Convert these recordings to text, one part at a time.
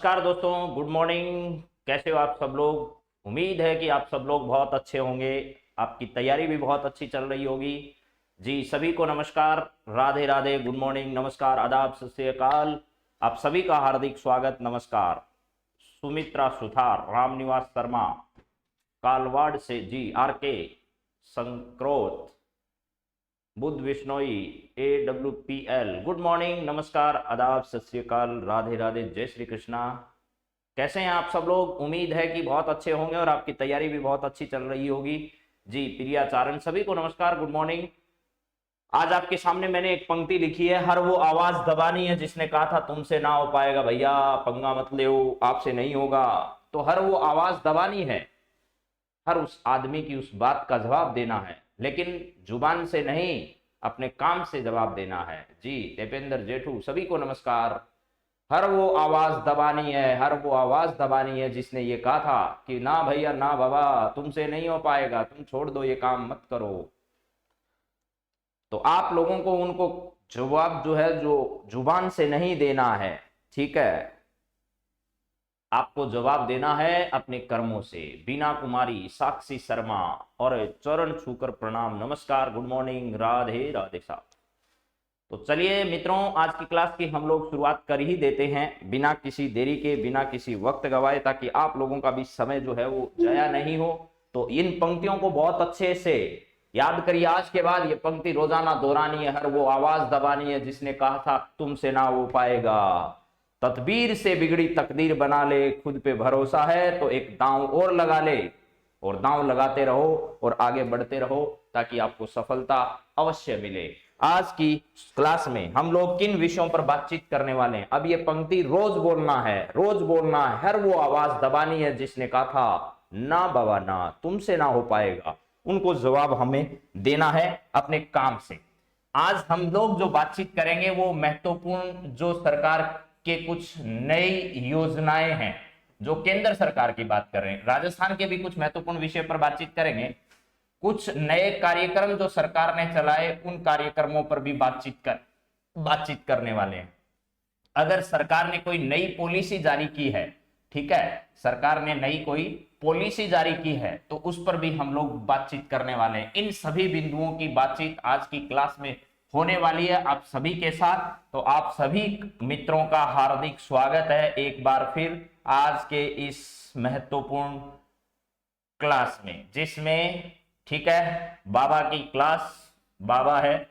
नमस्कार दोस्तों, good morning. कैसे हो आप सब लोग? उम्मीद है कि आप सब लोग बहुत अच्छे होंगे। आपकी तैयारी भी बहुत अच्छी चल रही होगी। जी सभी को नमस्कार, राधे राधे, गुड मॉर्निंग, नमस्कार, आदाब, सत श्री अकाल। आप सभी का हार्दिक स्वागत। नमस्कार। सुमित्रा सुथार, रामनिवास शर्मा, कालवाड़ से ji, R K Sankrot, Buddh Vishnoi, AWPL, good morning, नमस्कार, आदाब, सत श्री अकाल, राधे राधे, जय श्री कृष्णा। कैसे हैं आप सब लोग? उम्मीद है कि बहुत अच्छे होंगे और आपकी तैयारी भी बहुत अच्छी चल रही होगी। जी प्रियाचारण, सभी को नमस्कार, गुड मॉर्निंग। आज आपके सामने मैंने एक पंक्ति लिखी है, हर वो आवाज दबानी है जिसने कहा था तुमसे ना हो पाएगा, भैया पंगा मत लो, आपसे नहीं होगा। तो हर वो आवाज दबानी है, हर उस आदमी की उस बात का जवाब देना है, लेकिन जुबान से नहीं, अपने काम से जवाब देना है। जी दीपेंद्र जेठू, सभी को नमस्कार। हर वो आवाज दबानी है, हर वो आवाज दबानी है जिसने ये कहा था कि ना भैया ना बाबा, तुमसे नहीं हो पाएगा, तुम छोड़ दो ये काम मत करो। तो आप लोगों को उनको जवाब जो है, जो जुबान से नहीं देना है, ठीक है, आपको जवाब देना है अपने कर्मों से। बीना कुमारी, साक्षी शर्मा, और चरण छूकर प्रणाम, नमस्कार, गुड मॉर्निंग, राधे राधे साहब। तो चलिए मित्रों, आज की क्लास की हम लोग शुरुआत कर ही देते हैं बिना किसी देरी के, बिना किसी वक्त गवाए, ताकि आप लोगों का भी समय जो है वो जाया नहीं हो। तो इन पंक्तियों को बहुत अच्छे से याद करिए। आज के बाद ये पंक्ति रोजाना दोहरानी है, हर वो आवाज दबानी है जिसने कहा था तुमसे ना हो पाएगा। तदबीर से बिगड़ी तकदीर बना ले, खुद पे भरोसा है तो एक दांव और लगा ले, और दांव लगाते रहो और आगे बढ़ते रहो ताकि आपको सफलता अवश्य मिले। आज की क्लास में हम लोग किन विषयों पर बातचीत करने वाले हैं? अब ये पंक्ति रोज बोलना है, रोज बोलना है, हर वो आवाज दबानी है जिसने कहा था ना बाबा ना, तुमसे ना हो पाएगा। उनको जवाब हमें देना है अपने काम से। आज हम लोग जो बातचीत करेंगे वो महत्वपूर्ण, जो सरकार के कुछ नई योजनाएं हैं, जो केंद्र सरकार की बात कर रहे हैं, राजस्थान के भी कुछ महत्वपूर्ण विषय पर बातचीत करेंगे। कुछ नए कार्यक्रम जो सरकार ने चलाए, उन कार्यक्रमों पर भी बातचीत करने वाले हैं। अगर सरकार ने कोई नई पॉलिसी जारी की है, ठीक है, सरकार ने नई कोई पॉलिसी जारी की है, तो उस पर भी हम लोग बातचीत करने वाले हैं। इन सभी बिंदुओं की बातचीत आज की क्लास में होने वाली है आप सभी के साथ। तो आप सभी मित्रों का हार्दिक स्वागत है एक बार फिर आज के इस महत्वपूर्ण क्लास में, जिसमें, ठीक है, बाबा की क्लास, बाबा है,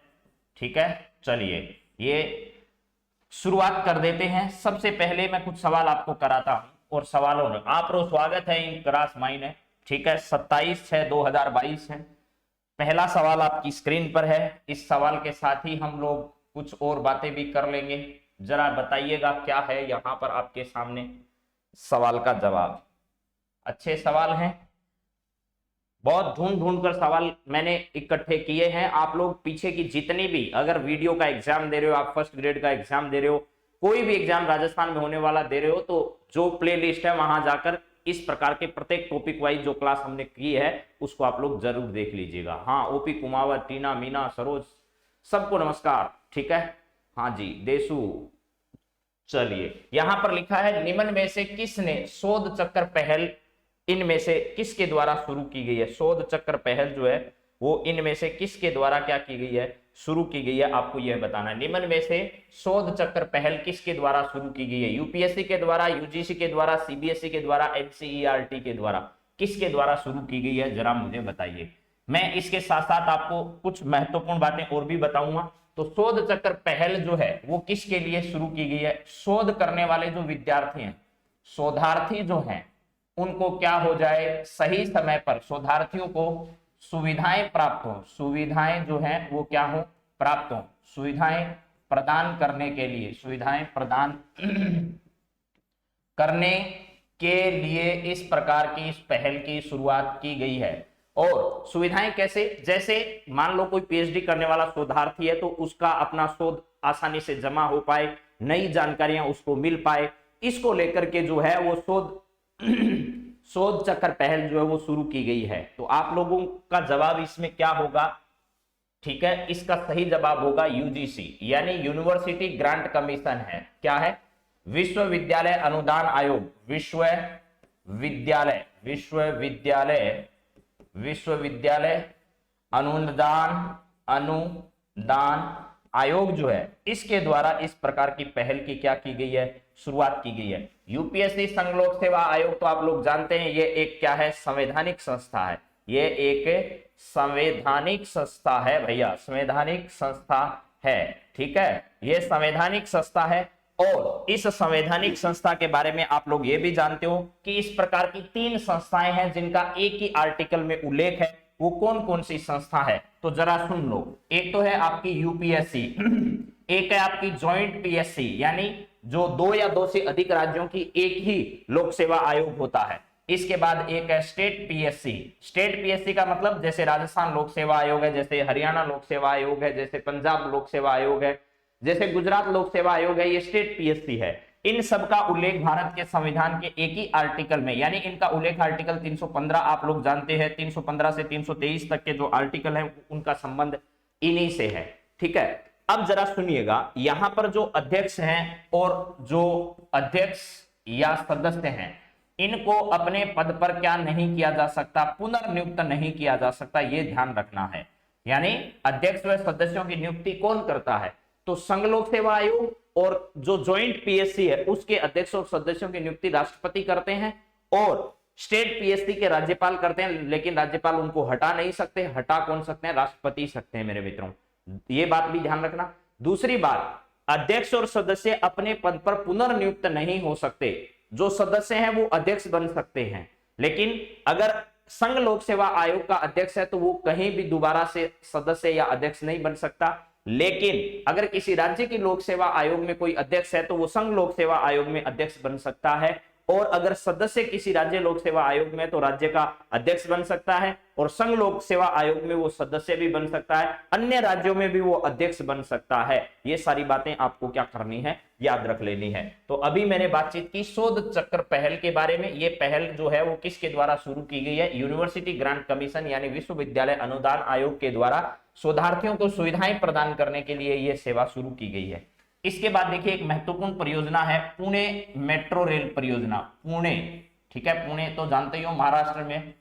ठीक है। चलिए ये शुरुआत कर देते हैं। सबसे पहले मैं कुछ सवाल आपको कराता हूं, और सवालों में आप लोग स्वागत है इन क्लास माइन है, ठीक है। 27/6/2022 है। पहला सवाल आपकी स्क्रीन पर है। इस सवाल के साथ ही हम लोग कुछ और बातें भी कर लेंगे। जरा बताइएगा क्या है यहाँ पर आपके सामने सवाल का जवाब। अच्छे सवाल हैं, बहुत ढूंढ ढूंढ कर सवाल मैंने इकट्ठे किए हैं। आप लोग पीछे की जितनी भी, अगर वीडियो का एग्जाम दे रहे हो, आप फर्स्ट ग्रेड का एग्जाम दे रहे हो, कोई भी एग्जाम राजस्थान में होने वाला दे रहे हो, तो जो प्ले लिस्ट है वहां जाकर इस प्रकार के प्रत्येक टॉपिक वाइज जो क्लास हमने की है उसको आप लोग जरूर देख लीजिएगा। हाँ, ओपी कुमावत, टीना, मीना, सरोज, सबको नमस्कार, ठीक है। हाँ जी देसु। चलिए यहां पर लिखा है, निम्न में से किसने शोध चक्र पहल, इनमें से किसके द्वारा शुरू की गई है? शोध चक्र पहल जो है वो इनमें से किसके द्वारा क्या की गई है, शुरू की गई है, आपको यह बताना है। निम्न में से शोध चक्र पहल किसके द्वारा शुरू की गई है? यूपीएससी के द्वारा, यूजीसी के द्वारा, सीबीएसई के द्वारा, एनसीईआरटी के द्वारा, किसके द्वारा शुरू की गई है, जरा मुझे बताइए। मैं इसके साथ साथ आपको कुछ महत्वपूर्ण बातें और भी बताऊंगा। तो शोध चक्र पहल जो है वो किसके लिए शुरू की गई है? शोध करने वाले जो विद्यार्थी हैं, शोधार्थी जो हैं, उनको क्या हो जाए, सही समय पर शोधार्थियों को सुविधाएं प्राप्त हो, सुविधाएं जो हैं वो क्या हो, प्राप्त हो, सुविधाएं प्रदान करने के लिए, सुविधाएं प्रदान करने के लिए इस प्रकार की इस पहल की शुरुआत की गई है। और सुविधाएं कैसे? जैसे मान लो कोई पीएचडी करने वाला शोधार्थी है तो उसका अपना शोध आसानी से जमा हो पाए, नई जानकारियां उसको मिल पाए, इसको लेकर के जो है वो शोध चक्र पहल जो है वो शुरू की गई है। तो आप लोगों का जवाब इसमें क्या होगा, ठीक है, इसका सही जवाब होगा यूजीसी, यानी यूनिवर्सिटी ग्रांट कमीशन है। क्या है? विश्वविद्यालय अनुदान आयोग, विश्वविद्यालय अनुदान आयोग जो है, इसके द्वारा इस प्रकार की पहल की क्या की गई है, शुरुआत की गई है। यूपीएससी संघ लोक सेवा आयोग तो आप लोग जानते हैं, ये एक क्या है, संवैधानिक संस्था है। ये एक संवैधानिक संस्था है भैया, संवैधानिक संस्था है, ठीक है, ये संवैधानिक संस्था है। और इस संवैधानिक संस्था के बारे में आप लोग ये भी जानते हो कि इस प्रकार की 3 संस्थाएं हैं जिनका एक ही आर्टिकल में उल्लेख है। वो कौन कौन सी संस्था है, तो जरा सुन लो। एक तो है आपकी यूपीएससी, एक है आपकी ज्वाइंट पीएससी, यानी जो 2 या 2 से अधिक राज्यों की एक ही लोक सेवा आयोग होता है। इसके बाद एक है स्टेट पीएससी। स्टेट पीएससी का मतलब जैसे राजस्थान लोक सेवा आयोग है, जैसे हरियाणा लोक सेवा आयोग है, जैसे पंजाब लोक सेवा आयोग है, जैसे गुजरात लोक सेवा आयोग है, ये स्टेट पीएससी है। इन सब का उल्लेख भारत के संविधान के एक ही आर्टिकल में, यानी इनका उल्लेख आर्टिकल 315 आप लोग जानते हैं, 315 से 323 तक के जो आर्टिकल है उनका संबंध इन्हीं से है, ठीक है। अब जरा सुनिएगा, यहां पर जो अध्यक्ष हैं और जो अध्यक्ष या सदस्य हैं, इनको अपने पद पर क्या नहीं किया जा सकता, पुनर्नियुक्त नहीं किया जा सकता, ये ध्यान रखना है। यानी अध्यक्ष व सदस्यों की नियुक्ति कौन करता है, तो संघ लोक सेवा आयोग और जो ज्वाइंट पीएससी है उसके अध्यक्ष और सदस्यों की नियुक्ति राष्ट्रपति करते हैं, और स्टेट पीएससी के राज्यपाल करते हैं, लेकिन राज्यपाल उनको हटा नहीं सकते। हटा कौन सकते हैं, राष्ट्रपति सकते हैं मेरे मित्रों, ये बात भी ध्यान रखना। दूसरी बात, अध्यक्ष और सदस्य अपने पद पर पुनर्नियुक्त नहीं हो सकते। जो सदस्य हैं वो अध्यक्ष बन सकते हैं, लेकिन अगर संघ लोक सेवा आयोग का अध्यक्ष है तो वो कहीं भी दोबारा से सदस्य या अध्यक्ष नहीं बन सकता। लेकिन अगर किसी राज्य की लोक सेवा आयोग में कोई अध्यक्ष है तो वो संघ लोक सेवा आयोग में अध्यक्ष बन सकता है, और अगर सदस्य किसी राज्य लोक सेवा आयोग में तो राज्य का अध्यक्ष बन सकता है, और संघ लोक सेवा आयोग में वो सदस्य भी बन सकता है, अन्य राज्यों में भी वो अध्यक्ष बन सकता है। ये सारी बातें आपको क्या करनी है, याद रख लेनी है। तो अभी मैंने बातचीत की शोध चक्र पहल के बारे में। ये पहल जो है वो किसके द्वारा शुरू की गई है, यूनिवर्सिटी ग्रांट कमीशन यानी विश्वविद्यालय अनुदान आयोग के द्वारा शोधार्थियों को सुविधाएं प्रदान करने के लिए यह सेवा शुरू की गई है। इसके बाद देखिए एक महत्वपूर्ण परियोजना है पुणे मेट्रो रेल परियोजना। पुणे, ठीक है, पुणे तो जानते ही हो महाराष्ट्र में,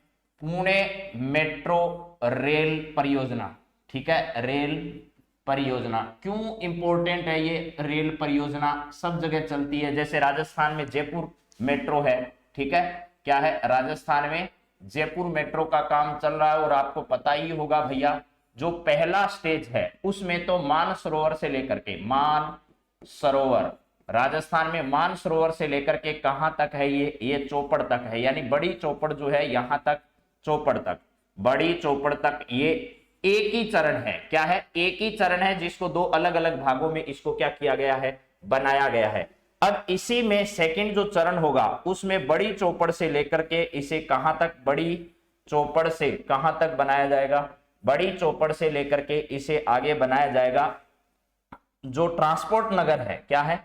पुणे मेट्रो रेल परियोजना, ठीक है, रेल परियोजना। क्यों इंपॉर्टेंट है ये रेल परियोजना, सब जगह चलती है। जैसे राजस्थान में जयपुर मेट्रो है, ठीक है, क्या है, राजस्थान में जयपुर मेट्रो का काम चल रहा है, और आपको पता ही होगा भैया जो पहला स्टेज है उसमें तो मानसरोवर से लेकर के, मानसरोवर, राजस्थान में मानसरोवर से लेकर के कहां तक है, ये चौपड़ तक है, यानी बड़ी चौपड़ जो है यहां तक, चौपड़ तक, बड़ी चौपड़ तक, ये एक ही चरण है। क्या है, एक ही चरण है, जिसको 2 अलग अलग भागों में इसको क्या किया गया है, बनाया गया है। अब इसी में सेकंड जो चरण होगा उसमें बड़ी चौपड़ से लेकर के इसे कहां तक, बड़ी चौपड़ से कहां तक बनाया जाएगा, बड़ी चौपड़ से लेकर के इसे आगे बनाया जाएगा जो ट्रांसपोर्ट नगर है, क्या है,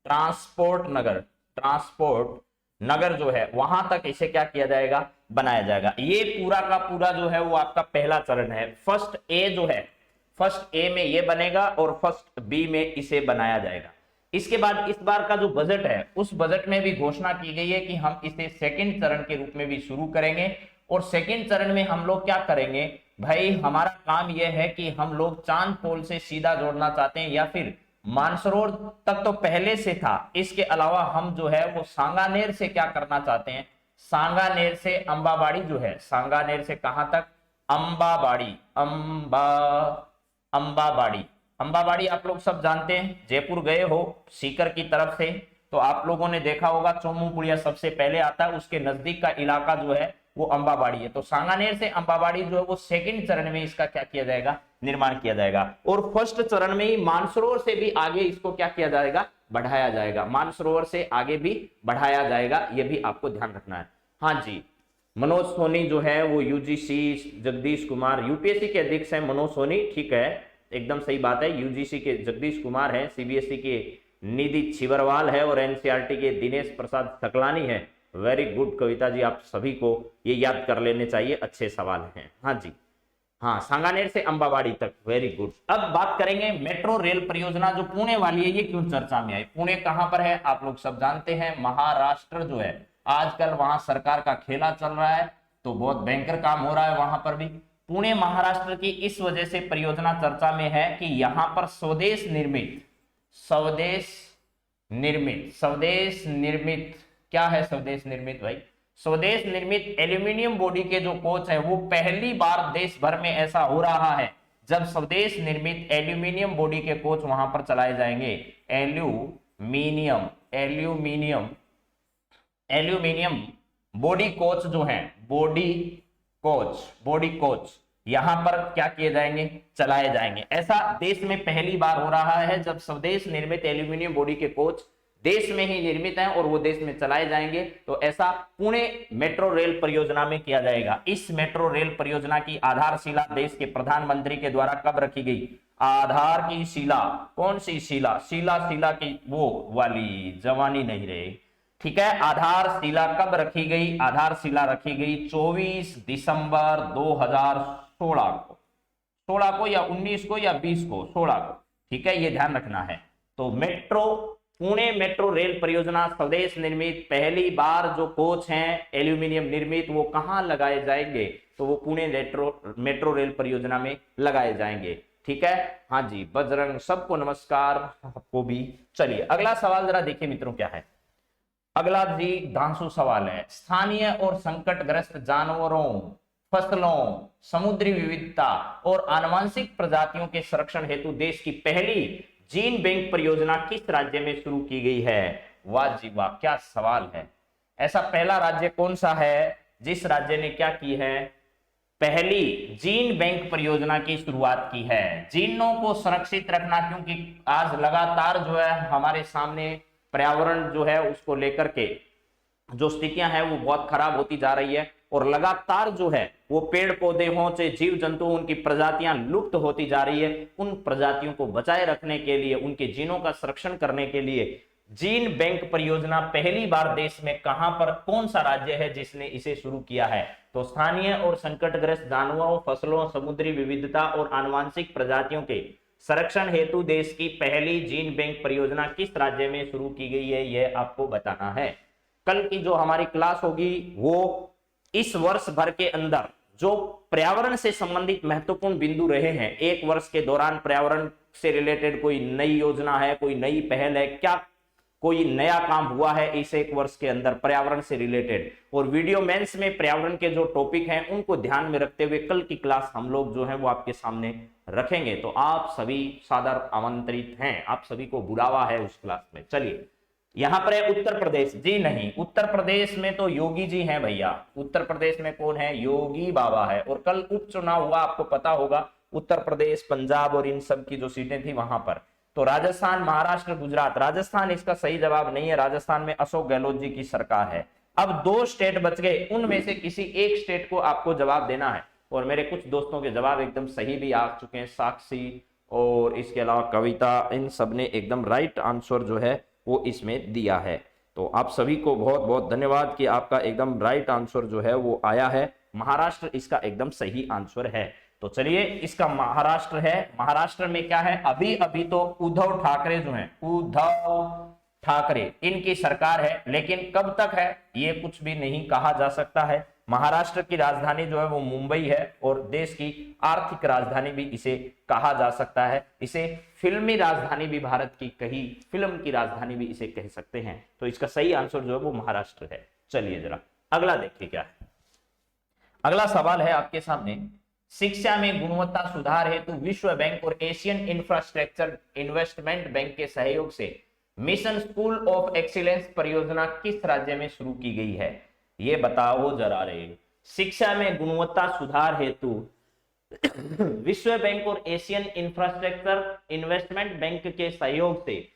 ट्रांसपोर्ट नगर, ट्रांसपोर्ट नगर जो है वहां तक इसे क्या किया जाएगा, बनाया जाएगा। ये पूरा का पूरा जो है वो आपका पहला चरण है। फर्स्ट ए जो है, फर्स्ट ए में ये बनेगा और फर्स्ट बी में इसे बनाया जाएगा। इसके बाद इस बार का जो बजट है उस बजट में भी घोषणा की गई है कि हम इसे सेकंड चरण के रूप में भी शुरू करेंगे, और सेकंड चरण में हम लोग क्या करेंगे भाई, हमारा काम यह है कि हम लोग चांद पोल से सीधा जोड़ना चाहते हैं, या फिर मानसरोवर तक तो पहले से था, इसके अलावा हम जो है वो सांगानेर से क्या करना चाहते हैं, सांगानेर से अंबाबाड़ी जो है, सांगानेर से कहां तक, अंबाबाड़ी, अंबाबाड़ी, अंबाबाड़ी आप लोग सब जानते हैं, जयपुर गए हो सीकर की तरफ से तो आप लोगों ने देखा होगा चोमुपुड़िया सबसे पहले आता है, उसके नजदीक का इलाका जो है वो अंबाबाड़ी है। तो सांगानेर से अंबाबाड़ी जो है वो सेकंड चरण में इसका क्या किया जाएगा, निर्माण किया जाएगा, और फर्स्ट चरण में ही मानसरोवर से भी आगे इसको क्या किया जाएगा, बढ़ाया जाएगा, मानसरोवर से आगे भी बढ़ाया जाएगा, ये भी आपको ध्यान रखना है। हाँ जी, मनोज सोनी जो है वो यूजीसी, जगदीश कुमार यूपीएससी के अध्यक्ष है मनोज सोनी, ठीक है, एकदम सही बात है। यूजीसी के जगदीश कुमार है, सीबीएसई के निधि छिबरवाल है, और एनसीईआरटी के दिनेश प्रसाद सकलानी है। वेरी गुड कविता जी, आप सभी को ये याद कर लेने चाहिए, अच्छे सवाल हैं। हाँ जी, हाँ, सांगानेर से अंबावाड़ी तक, वेरी गुड। अब बात करेंगे मेट्रो रेल परियोजना जो पुणे वाली है, ये क्यों चर्चा में आई। पुणे कहां पर है, आप लोग सब जानते हैं, महाराष्ट्र जो है, आजकल वहां सरकार का खेला चल रहा है, तो बहुत भयंकर काम हो रहा है वहां पर भी। पुणे महाराष्ट्र की इस वजह से परियोजना चर्चा में है कि यहां पर स्वदेश निर्मित क्या है, स्वदेश निर्मित भाई, स्वदेश निर्मित एल्यूमिनियम बॉडी के जो कोच है, वो पहली बार देश भर में ऐसा हो रहा है जब स्वदेश निर्मित एल्यूमिनियम बॉडी के कोच वहां पर चलाए जाएंगे। एल्यूमिनियम बॉडी कोच जो है, बॉडी कोच यहां पर क्या किए जाएंगे, चलाए जाएंगे। ऐसा देश में पहली बार हो रहा है जब स्वदेश निर्मित एल्यूमिनियम बॉडी के कोच देश में ही निर्मित हैं और वो देश में चलाए जाएंगे। तो ऐसा पुणे मेट्रो रेल परियोजना में किया जाएगा। इस मेट्रो रेल परियोजना की आधारशिला देश के प्रधानमंत्री के द्वारा कब रखी गई, आधार की शिला, कौन सी शिला, शिला की वो वाली, जवानी नहीं रहे, ठीक है। आधारशिला कब रखी गई, आधारशिला रखी गई 24 दिसंबर 2016 को, 16 को या 19 को या 20 को, 16 को, ठीक है, ये ध्यान रखना है। तो पुणे मेट्रो रेल परियोजना स्वदेश निर्मित, पहली बार जो कोच हैं एल्यूमिनियम निर्मित, वो कहां लगाए जाएंगे, तो वो पुणे मेट्रो रेल परियोजना में लगाए जाएंगे, ठीक है। हाँ जी, बजरंग, सबको नमस्कार, आपको भी। चलिए अगला सवाल जरा देखिए मित्रों क्या है। अगला जी धांसू सवाल है, स्थानीय और संकटग्रस्त जानवरों, फसलों, समुद्री विविधता और आनुवंशिक प्रजातियों के संरक्षण हेतु देश की पहली जीन बैंक परियोजना किस राज्य में शुरू की गई है। वाह जी वाह, क्या सवाल है। ऐसा पहला राज्य कौन सा है जिस राज्य ने क्या की है, पहली जीन बैंक परियोजना की शुरुआत की है। जीनों को सुरक्षित रखना, क्योंकि आज लगातार जो है हमारे सामने पर्यावरण जो है उसको लेकर के जो स्थितियां हैं वो बहुत खराब होती जा रही है, और लगातार जो है वो पेड़ पौधे हों चाहे जीव जंतु, उनकी प्रजातियां लुप्त होती जा रही है। उन प्रजातियों को बचाए रखने के लिए, उनके जीनों का संरक्षण करने के लिए जीन बैंक परियोजना पहली बार देश में कहां पर, कौन सा राज्य है जिसने इसे शुरू किया है, तो स्थानीय और संकटग्रस्त जानवरों, फसलों, समुद्री विविधता और आनुवंशिक प्रजातियों के संरक्षण हेतु देश की पहली जीन बैंक परियोजना किस राज्य में शुरू की गई है, यह आपको बताना है। कल की जो हमारी क्लास होगी वो इस वर्ष भर के अंदर जो पर्यावरण से संबंधित महत्वपूर्ण बिंदु रहे हैं, एक वर्ष के दौरान पर्यावरण से रिलेटेड कोई नई योजना है, कोई नई पहल है, क्या कोई नया काम हुआ है इस एक वर्ष के अंदर पर्यावरण से रिलेटेड, और वीडियो मेंस में पर्यावरण के जो टॉपिक हैं उनको ध्यान में रखते हुए कल की क्लास हम लोग जो है वो आपके सामने रखेंगे। तो आप सभी सादर आमंत्रित हैं, आप सभी को बुलावा है उस क्लास में। चलिए यहां पर है उत्तर प्रदेश, जी नहीं, उत्तर प्रदेश में तो योगी जी हैं भैया। उत्तर प्रदेश में कौन है, योगी बाबा है। और कल उपचुनाव हुआ, आपको पता होगा, उत्तर प्रदेश, पंजाब और इन सब की जो सीटें थी वहां पर। तो राजस्थान, महाराष्ट्र, गुजरात, राजस्थान इसका सही जवाब नहीं है। राजस्थान में अशोक गहलोत जी की सरकार है। अब 2 स्टेट बच गए, उनमें से किसी एक स्टेट को आपको जवाब देना है, और मेरे कुछ दोस्तों के जवाब एकदम सही भी आ चुके हैं, साक्षी और इसके अलावा कविता, इन सब ने एकदम राइट आंसर जो है वो इसमें दिया है। तो आप सभी को बहुत बहुत धन्यवाद कि आपका एकदम राइट आंसर जो है वो आया है। महाराष्ट्र इसका एकदम सही आंसर है। तो चलिए इसका महाराष्ट्र है। महाराष्ट्र में क्या है, अभी अभी तो उद्धव ठाकरे जो हैं, उद्धव ठाकरे, इनकी सरकार है, लेकिन कब तक है ये कुछ भी नहीं कहा जा सकता है। महाराष्ट्र की राजधानी जो है वो मुंबई है, और देश की आर्थिक राजधानी भी इसे कहा जा सकता है। इसे फिल्मी राजधानी भी भारत की कही, फिल्म की राजधानी भी इसे कह सकते हैं। तो इसका सही आंसर जो है वो महाराष्ट्र है। चलिए जरा अगला देखिए क्या है। अगला सवाल है आपके सामने, शिक्षा में गुणवत्ता सुधार हेतु विश्व बैंक और एशियन इंफ्रास्ट्रक्चर इन्वेस्टमेंट बैंक के सहयोग से मिशन स्कूल ऑफ एक्सीलेंस परियोजना किस राज्य में शुरू की गई है, ये बताओ जरा रे। शिक्षा में गुणवत्ता सुधार हेतु विश्व बैंक और एशियन इंफ्रास्ट्रक्चर इन्वेस्टमेंट बैंक के सहयोग से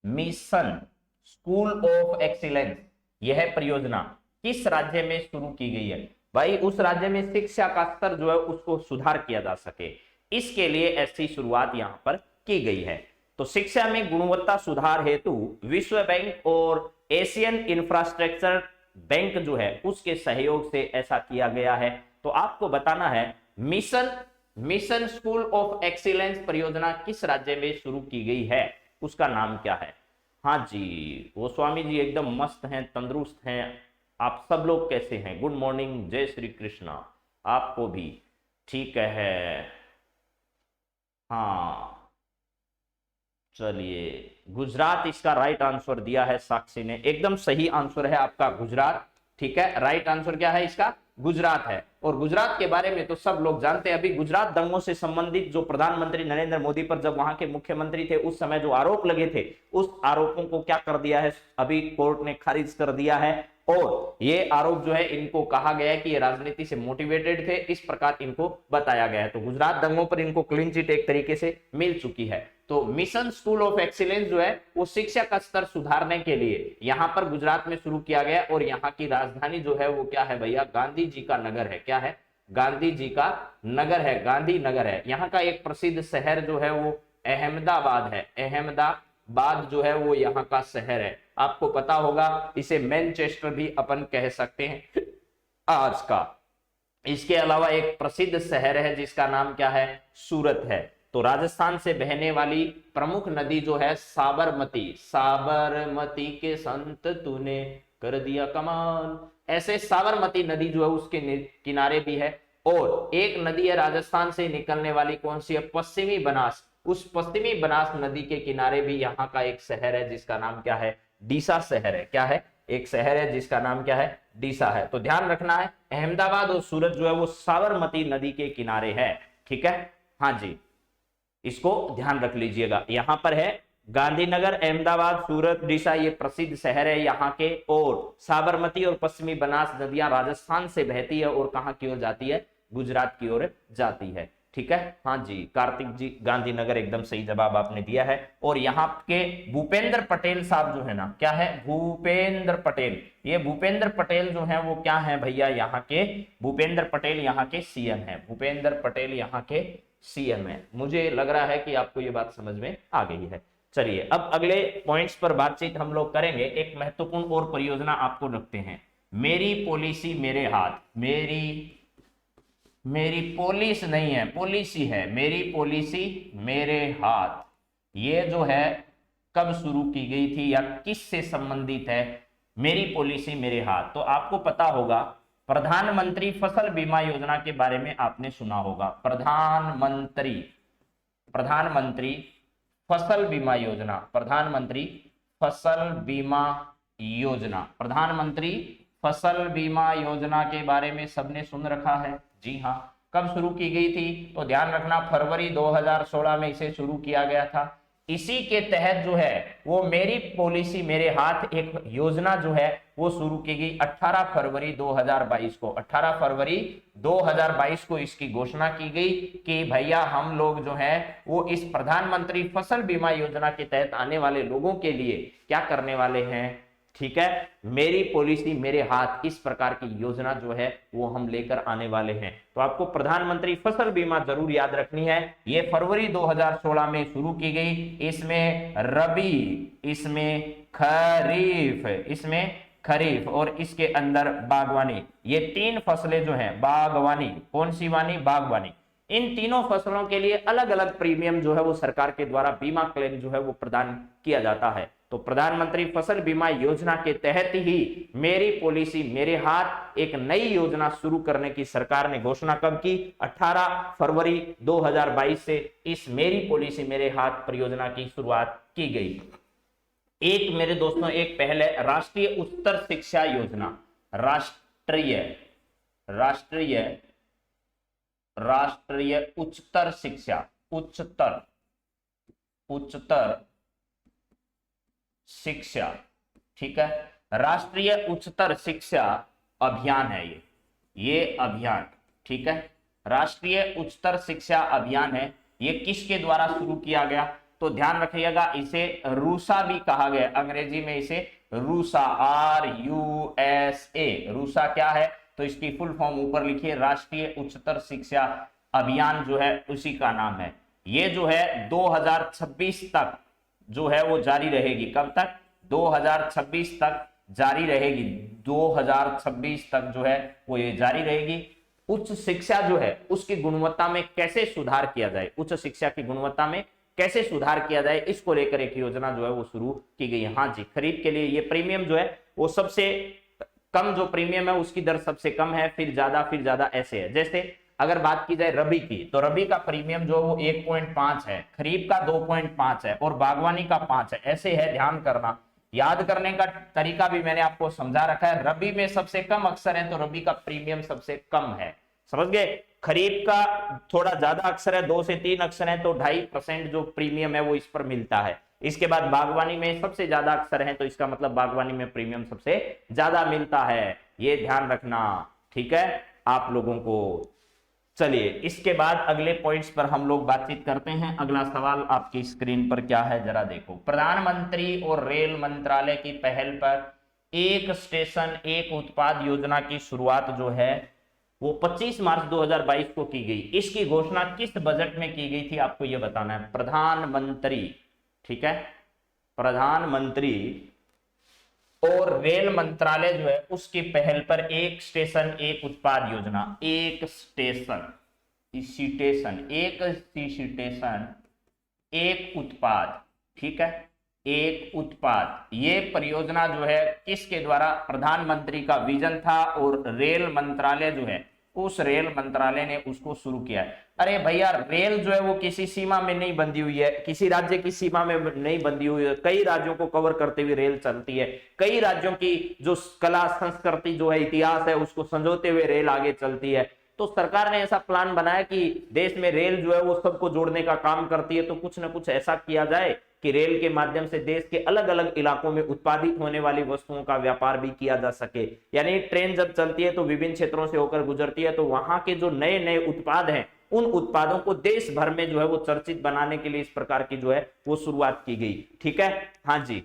मिशन स्कूल ऑफ एक्सीलेंस, यह परियोजना किस राज्य में शुरू की गई है। भाई उस राज्य में शिक्षा का स्तर जो है उसको सुधार किया जा सके, इसके लिए ऐसी शुरुआत यहां पर की गई है। तो शिक्षा में गुणवत्ता सुधार हेतु विश्व बैंक और एशियन इंफ्रास्ट्रक्चर बैंक जो है उसके सहयोग से ऐसा किया गया है। तो आपको बताना है mission mission school of excellence परियोजना किस राज्य में शुरू की गई है, उसका नाम क्या है? हाँ जी, गोस्वामी जी एकदम मस्त हैं, तंदुरुस्त हैं। आप सब लोग कैसे हैं? गुड मॉर्निंग, जय श्री कृष्णा आपको भी। ठीक है, हाँ चलिए, गुजरात इसका राइट आंसर दिया है साक्षी ने, एकदम सही आंसर है आपका गुजरात। ठीक है, राइट आंसर क्या है इसका? गुजरात है। और गुजरात के बारे में तो सब लोग जानते हैं। अभी गुजरात दंगों से संबंधित जो प्रधानमंत्री नरेंद्र मोदी पर जब वहां के मुख्यमंत्री थे उस समय जो आरोप लगे थे, उस आरोपों को क्या कर दिया है, अभी कोर्ट ने खारिज कर दिया है। और ये आरोप जो है, इनको कहा गया है कि ये राजनीति से मोटिवेटेड थे, इस प्रकार इनको बताया गया है। तो गुजरात दंगों पर इनको क्लीन चिट एक तरीके से मिल चुकी है। तो मिशन स्कूल ऑफ एक्सीलेंस जो है वो शिक्षा का स्तर सुधारने के लिए यहां पर गुजरात में शुरू किया गया। और यहाँ की राजधानी जो है वो क्या है भैया? गांधी जी का नगर है। क्या है? गांधी जी का नगर है, गांधी नगर है। यहाँ का एक प्रसिद्ध शहर जो है वो अहमदाबाद है। अहमदाबाद जो है वो यहाँ का शहर है। आपको पता होगा, इसे मैनचेस्टर भी अपन कह सकते हैं आज का। इसके अलावा एक प्रसिद्ध शहर है जिसका नाम क्या है? सूरत है। तो राजस्थान से बहने वाली प्रमुख नदी जो है साबरमती, साबरमती के संत तूने कर दिया कमाल, ऐसे साबरमती नदी जो है उसके किनारे भी है। और एक नदी है राजस्थान से निकलने वाली, कौन सी है? पश्चिमी बनास। उस पश्चिमी बनास नदी के किनारे भी यहाँ का एक शहर है जिसका नाम क्या है? डीसा शहर है। क्या है? एक शहर है जिसका नाम क्या है? डीसा है। तो ध्यान रखना है, अहमदाबाद और सूरत जो है वो साबरमती नदी के किनारे है। ठीक है, हाँ जी, इसको ध्यान रख लीजिएगा। यहां पर है गांधीनगर, अहमदाबाद, सूरत, डीसा, ये प्रसिद्ध शहर है यहाँ के। और साबरमती और पश्चिमी बनास नदियां राजस्थान से बहती है और कहां की ओर जाती है? गुजरात की ओर जाती है। ठीक है, हाँ जी, कार्तिक जी, गांधीनगर एकदम सही जवाब आपने दिया है। और यहाँ के भूपेंद्र पटेल साहब जो है ना, क्या है? भूपेंद्र पटेल। ये भूपेंद्र पटेल जो है वो क्या है भैया? यहाँ के भूपेंद्र पटेल यहाँ के सीएम है। भूपेंद्र पटेल यहाँ के सीएम है। मुझे लग रहा है कि आपको ये बात समझ में आ गई है। चलिए, अब अगले पॉइंट्स पर बातचीत हम लोग करेंगे। एक महत्वपूर्ण और परियोजना आपको रखते हैं, मेरी पॉलिसी मेरे हाथ। मेरी पॉलिस नहीं है, पॉलिसी है। मेरी पॉलिसी मेरे हाथ, ये जो है कब शुरू की गई थी या किस से संबंधित है? मेरी पॉलिसी मेरे हाथ। तो आपको पता होगा, प्रधानमंत्री फसल बीमा योजना के बारे में आपने सुना होगा। प्रधानमंत्री फसल बीमा योजना, प्रधानमंत्री फसल बीमा योजना, प्रधानमंत्री फसल बीमा योजना के बारे में सबने सुन रखा है। जी हाँ, कब शुरू की गई थी? तो ध्यान रखना, फरवरी 2016 में इसे शुरू किया गया था। इसी के तहत जो है वो मेरी पॉलिसी मेरे हाथ एक योजना जो है वो शुरू की गई 18 फरवरी 2022 को। 18 फरवरी 2022 को इसकी घोषणा की गई कि भैया हम लोग जो है वो इस प्रधानमंत्री फसल बीमा योजना के तहत आने वाले लोगों के लिए क्या करने वाले हैं? ठीक है, मेरी पॉलिसी मेरे हाथ, इस प्रकार की योजना जो है वो हम लेकर आने वाले हैं। तो आपको प्रधानमंत्री फसल बीमा जरूर याद रखनी है। ये फरवरी 2016 में शुरू की गई। इसमें रबी, इसमें खरीफ और इसके अंदर बागवानी, ये तीन फसलें जो हैं, बागवानी, कौन सी वानी? बागवानी। इन तीनों फसलों के लिए अलग अलग प्रीमियम जो है वो सरकार के द्वारा बीमा क्लेम जो है वो प्रदान किया जाता है। तो प्रधानमंत्री फसल बीमा योजना के तहत ही मेरी पॉलिसी मेरे हाथ एक नई योजना शुरू करने की सरकार ने घोषणा कब की? 18 फरवरी 2022 से इस मेरी पॉलिसी मेरे हाथ परियोजना की शुरुआत की गई। एक मेरे दोस्तों, एक पहले राष्ट्रीय उच्चतर शिक्षा योजना, राष्ट्रीय उच्चतर शिक्षा, उच्चतर शिक्षा, ठीक है, राष्ट्रीय उच्चतर शिक्षा अभियान है ये अभियान। ठीक है, राष्ट्रीय उच्चतर शिक्षा अभियान है। ये किसके द्वारा शुरू किया गया? तो ध्यान रखिएगा, इसे रूसा भी कहा गया, अंग्रेजी में इसे रूसा, RUSA। रूसा क्या है? तो इसकी फुल फॉर्म ऊपर लिखिए, राष्ट्रीय उच्चतर शिक्षा अभियान जो है उसी का नाम है। ये जो है 2026 तक जो है वो जारी रहेगी। कब तक? 2026 तक जारी रहेगी। 2026 तक जो है वो ये जारी रहेगी। उच्च शिक्षा जो है उसकी गुणवत्ता में कैसे सुधार किया जाए, उच्च शिक्षा की गुणवत्ता में कैसे सुधार किया जाए, इसको लेकर एक योजना जो है वो शुरू की गई है। हाँ जी, खरीद के लिए ये प्रीमियम जो है वो सबसे कम जो प्रीमियम है उसकी दर सबसे कम है, फिर ज्यादा ऐसे है। जैसे अगर बात की जाए रबी की, तो रबी का प्रीमियम जो वो 1.5 है, खरीफ का 2.5 है और बागवानी का 5 है। ऐसे है, ध्यान करना। याद करने का तरीका भी मैंने आपको समझा रखा है। रबी में सबसे कम अक्षर है तो रबी का प्रीमियम सबसे कम है, समझ गए। खरीफ का थोड़ा ज्यादा अक्षर है, 2 से 3 अक्षर है तो 2.5% जो प्रीमियम है वो इस पर मिलता है। इसके बाद बागवानी में सबसे ज्यादा अक्षर है तो इसका मतलब बागवानी में प्रीमियम सबसे ज्यादा मिलता है, ये ध्यान रखना, ठीक है आप लोगों को। चलिए इसके बाद अगले पॉइंट्स पर हम लोग बातचीत करते हैं। अगला सवाल आपकी स्क्रीन पर क्या है जरा देखो। प्रधानमंत्री और रेल मंत्रालय की पहल पर एक स्टेशन एक उत्पाद योजना की शुरुआत जो है वो 25 मार्च 2022 को की गई। इसकी घोषणा किस बजट में की गई थी आपको यह बताना है। प्रधानमंत्री, ठीक है, प्रधानमंत्री और रेल मंत्रालय जो है उसकी पहल पर एक स्टेशन एक उत्पाद योजना, एक स्टेशन एक उत्पाद, ठीक है, एक उत्पाद, ये परियोजना जो है किसके द्वारा, प्रधानमंत्री का विजन था और रेल मंत्रालय जो है उस रेल मंत्रालय ने उसको शुरू किया है। अरे भैया रेल जो है वो किसी सीमा में नहीं बंधी हुई है, किसी राज्य की सीमा में नहीं बंधी हुई है, कई राज्यों को कवर करते हुए रेल चलती है, कई राज्यों की जो कला संस्कृति जो है इतिहास है उसको संजोते हुए रेल आगे चलती है। तो सरकार ने ऐसा प्लान बनाया कि देश में रेल जो है वो सबको जोड़ने का काम करती है, तो कुछ ना कुछ ऐसा किया जाए कि रेल के माध्यम से देश के अलग अलग इलाकों में उत्पादित होने वाली वस्तुओं का व्यापार भी किया जा सके। यानी ट्रेन जब चलती है तो विभिन्न क्षेत्रों से होकर गुजरती है, तो वहां के जो नए नए उत्पाद हैं उन उत्पादों को देश भर में जो है वो चर्चित बनाने के लिए इस प्रकार की जो है वो शुरुआत की गई, ठीक है। हाँ जी,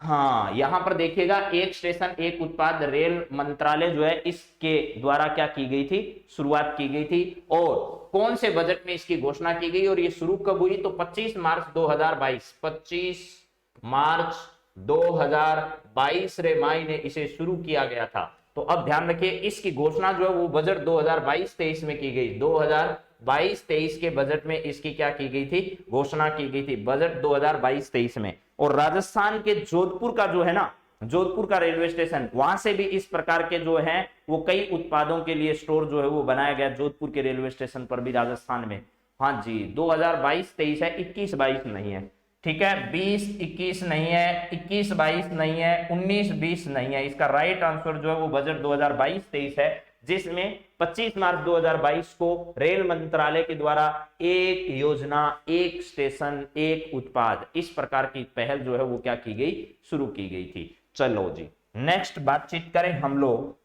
हाँ यहां पर देखिएगा एक स्टेशन एक उत्पाद रेल मंत्रालय जो है इसके द्वारा क्या की गई थी, शुरुआत की गई थी। और कौन से बजट में इसकी घोषणा की गई और ये शुरू कब हुई, तो 25 मार्च 2022, 25 मार्च 2022 रे माई ने इसे शुरू किया गया था। तो अब ध्यान रखिए इसकी घोषणा जो है वो बजट 2022-23 में की गई, 2022-23 के बजट में इसकी क्या की गई थी, घोषणा की गई थी, बजट 2022-23 में। और राजस्थान के जोधपुर का जो है ना, जोधपुर का रेलवे स्टेशन, वहां से भी इस प्रकार के जो है वो कई उत्पादों के लिए स्टोर जो है वो बनाया गया जोधपुर के रेलवे स्टेशन पर भी, राजस्थान में। हाँ जी 2022-23 है, 21-22 नहीं है, ठीक है, 20-21 नहीं है, 21-22 नहीं है, 19-20 नहीं है। इसका राइट आंसर जो है वो बजट 2022-23 है, जिसमें 25 मार्च 2022 को रेल मंत्रालय के द्वारा एक योजना एक स्टेशन एक उत्पाद इस प्रकार की पहल जो है वो क्या की गई, शुरू की गई थी। चलो जी नेक्स्ट बातचीत करें हम लोग।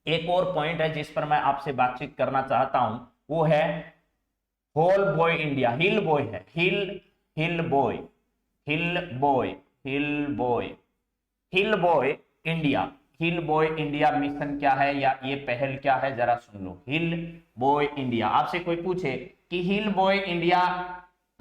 एक और पॉइंट है जिस पर मैं आपसे बातचीत करना चाहता हूं, वो है होल बॉय इंडिया, हिल बॉय है, हिल बॉय इंडिया, हिल बॉय इंडिया मिशन क्या है या ये पहल क्या है जरा सुन लो। हिल बॉय इंडिया, आपसे कोई पूछे कि हिल बॉय इंडिया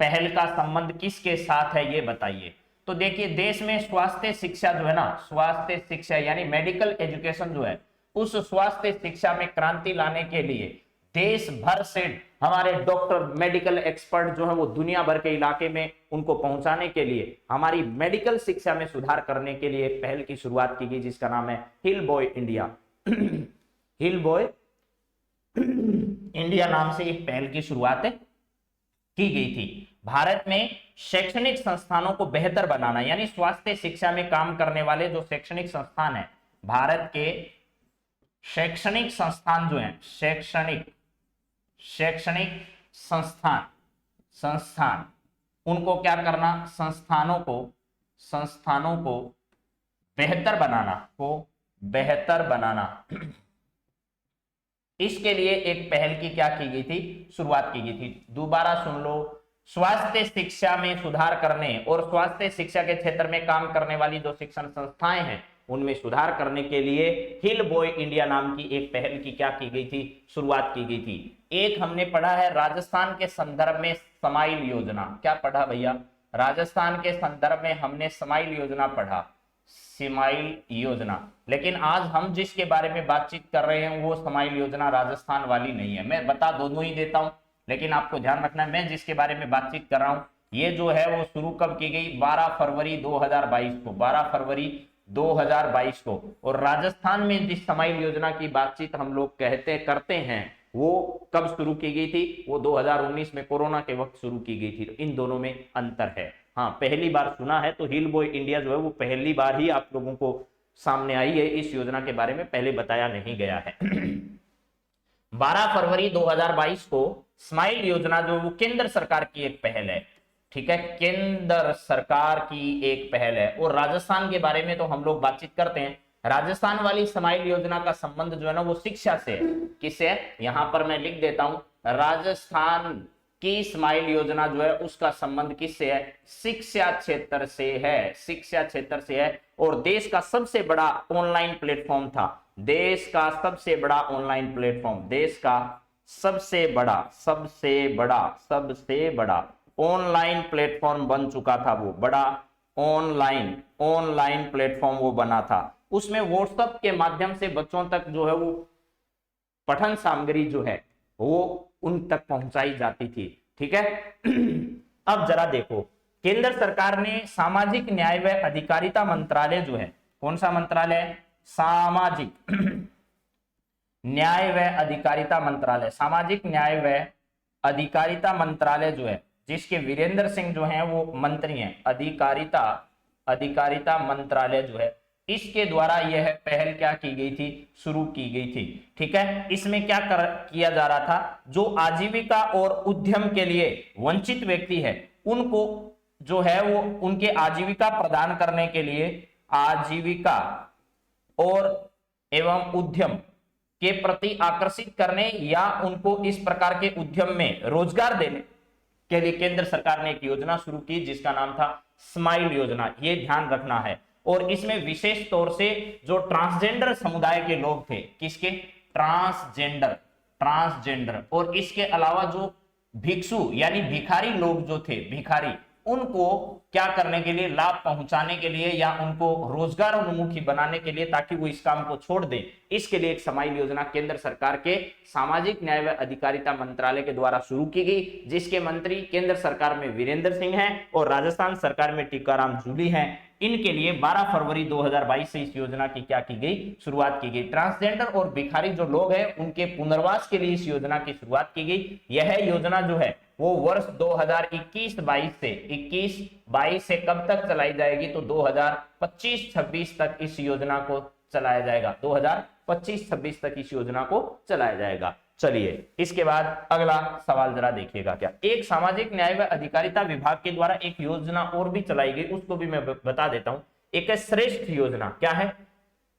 पहल का संबंध किसके साथ है ये बताइए, तो देखिए देश में स्वास्थ्य शिक्षा जो है ना, स्वास्थ्य शिक्षा यानी मेडिकल एजुकेशन जो है, उस स्वास्थ्य शिक्षा में क्रांति लाने के लिए देश भर से हमारे डॉक्टर मेडिकल एक्सपर्ट जो है वो दुनिया भर के इलाके में उनको पहुंचाने के लिए हमारी मेडिकल शिक्षा में सुधार करने के लिए पहल की शुरुआत की गई जिसका नाम है हिल बॉय इंडिया। हिल बॉय इंडिया नाम से एक पहल की शुरुआत की गई थी। भारत में शैक्षणिक संस्थानों को बेहतर बनाना, यानी स्वास्थ्य शिक्षा में काम करने वाले जो शैक्षणिक संस्थान है, भारत के शैक्षणिक संस्थान जो है, शैक्षणिक संस्थान उनको क्या करना, संस्थानों को बेहतर बनाना इसके लिए एक पहल की क्या की गई थी, शुरुआत की गई थी। दोबारा सुन लो, स्वास्थ्य शिक्षा में सुधार करने और स्वास्थ्य शिक्षा के क्षेत्र में काम करने वाली जो शिक्षण संस्थाएं हैं उनमें सुधार करने के लिए हिल बॉय इंडिया नाम की एक पहल की क्या की गई थी, शुरुआत की गई थी। एक हमने पढ़ा है राजस्थान के संदर्भ में स्माइल योजना, क्या पढ़ा भैया, राजस्थान के संदर्भ में हमने स्माइल योजना पढ़ा। स्माइल योजना। लेकिन आज हम जिसके बारे में बातचीत कर रहे हैं वो स्माइल योजना राजस्थान वाली नहीं है। मैं बता दोनों ही देता हूं, लेकिन आपको ध्यान रखना है मैं जिसके बारे में बातचीत कर रहा हूं ये जो है वो शुरू कब की गई, 12 फरवरी 2022 को, 12 फरवरी 2022 को। और राजस्थान में जिस स्माइल योजना की बातचीत हम लोग करते हैं वो कब शुरू की गई थी, वो 2019 में कोरोना के वक्त शुरू की गई थी। तो इन दोनों में अंतर है। हाँ, पहली बार सुना है तो हिल बॉय इंडिया जो है वो पहली बार ही आप लोगों को सामने आई है। इस योजना के बारे में पहले बताया नहीं गया है। 12 फरवरी 2022 को स्माइल योजना जो वो केंद्र सरकार की एक पहल है, ठीक है, केंद्र सरकार की एक पहल है। और राजस्थान के बारे में तो हम लोग बातचीत करते हैं। राजस्थान वाली स्माइल योजना का संबंध जो है ना वो शिक्षा से है। किससे है, यहां पर मैं लिख देता हूं, राजस्थान की स्माइल योजना जो है उसका संबंध किससे है, शिक्षा क्षेत्र से है, शिक्षा क्षेत्र से है। और देश का सबसे बड़ा ऑनलाइन प्लेटफॉर्म था, देश का सबसे बड़ा ऑनलाइन प्लेटफॉर्म, देश का सबसे बड़ा ऑनलाइन प्लेटफॉर्म बन चुका था। वो बड़ा ऑनलाइन प्लेटफॉर्म वो बना था। उसमें व्हाट्सएप के माध्यम से बच्चों तक जो है वो पठन सामग्री जो है वो उन तक पहुंचाई जाती थी, ठीक है। अब जरा देखो, केंद्र सरकार ने सामाजिक न्याय व अधिकारिता मंत्रालय जो है, कौन सा मंत्रालय, सामाजिक न्याय व अधिकारिता मंत्रालय, सामाजिक न्याय व अधिकारिता मंत्रालय जो है, जिसके वीरेंद्र सिंह जो हैं वो मंत्री हैं, अधिकारिता मंत्रालय जो है, इसके द्वारा यह पहल क्या की गई थी, शुरू की गई थी, ठीक है। इसमें क्या किया जा रहा था, जो आजीविका और उद्यम के लिए वंचित व्यक्ति है उनको जो है वो उनके आजीविका प्रदान करने के लिए आजीविका और एवं उद्यम के प्रति आकर्षित करने या उनको इस प्रकार के उद्यम में रोजगार देने के लिए केंद्र सरकार ने एक योजना शुरू की जिसका नाम था स्माइल योजना। ये ध्यान रखना है। और इसमें विशेष तौर से जो ट्रांसजेंडर समुदाय के लोग थे, किसके, ट्रांसजेंडर और इसके अलावा जो भिक्षु यानी भिखारी लोग जो थे, भिखारी, उनको क्या करने के लिए, लाभ पहुंचाने के लिए या उनको रोजगार उन्मुखी बनाने के लिए ताकि वो इस काम को छोड़ दें, इसके लिए एक स्माइल योजना केंद्र सरकार के सामाजिक न्याय व अधिकारिता मंत्रालय के द्वारा शुरू की गई, जिसके मंत्री केंद्र सरकार में वीरेंद्र सिंह हैं और राजस्थान सरकार में टीकाराम जूली हैं। इनके लिए 12 फरवरी 2022 से इस योजना की क्या की गई, शुरुआत की गई। ट्रांसजेंडर और भिखारी जो लोग हैं उनके पुनर्वास के लिए इस योजना की शुरुआत की गई। यह योजना जो है वो वर्ष 2021-22 से कब तक चलाई जाएगी, तो 2025-26 तक इस योजना को चलाया जाएगा, 2025-26 तक इस योजना को चलाया जाएगा। चलिए इसके बाद अगला सवाल जरा देखिएगा, क्या एक सामाजिक न्याय व अधिकारिता विभाग के द्वारा एक योजना और भी चलाई गई, उसको भी मैं बता देता हूं। एक है श्रेष्ठ योजना, क्या है,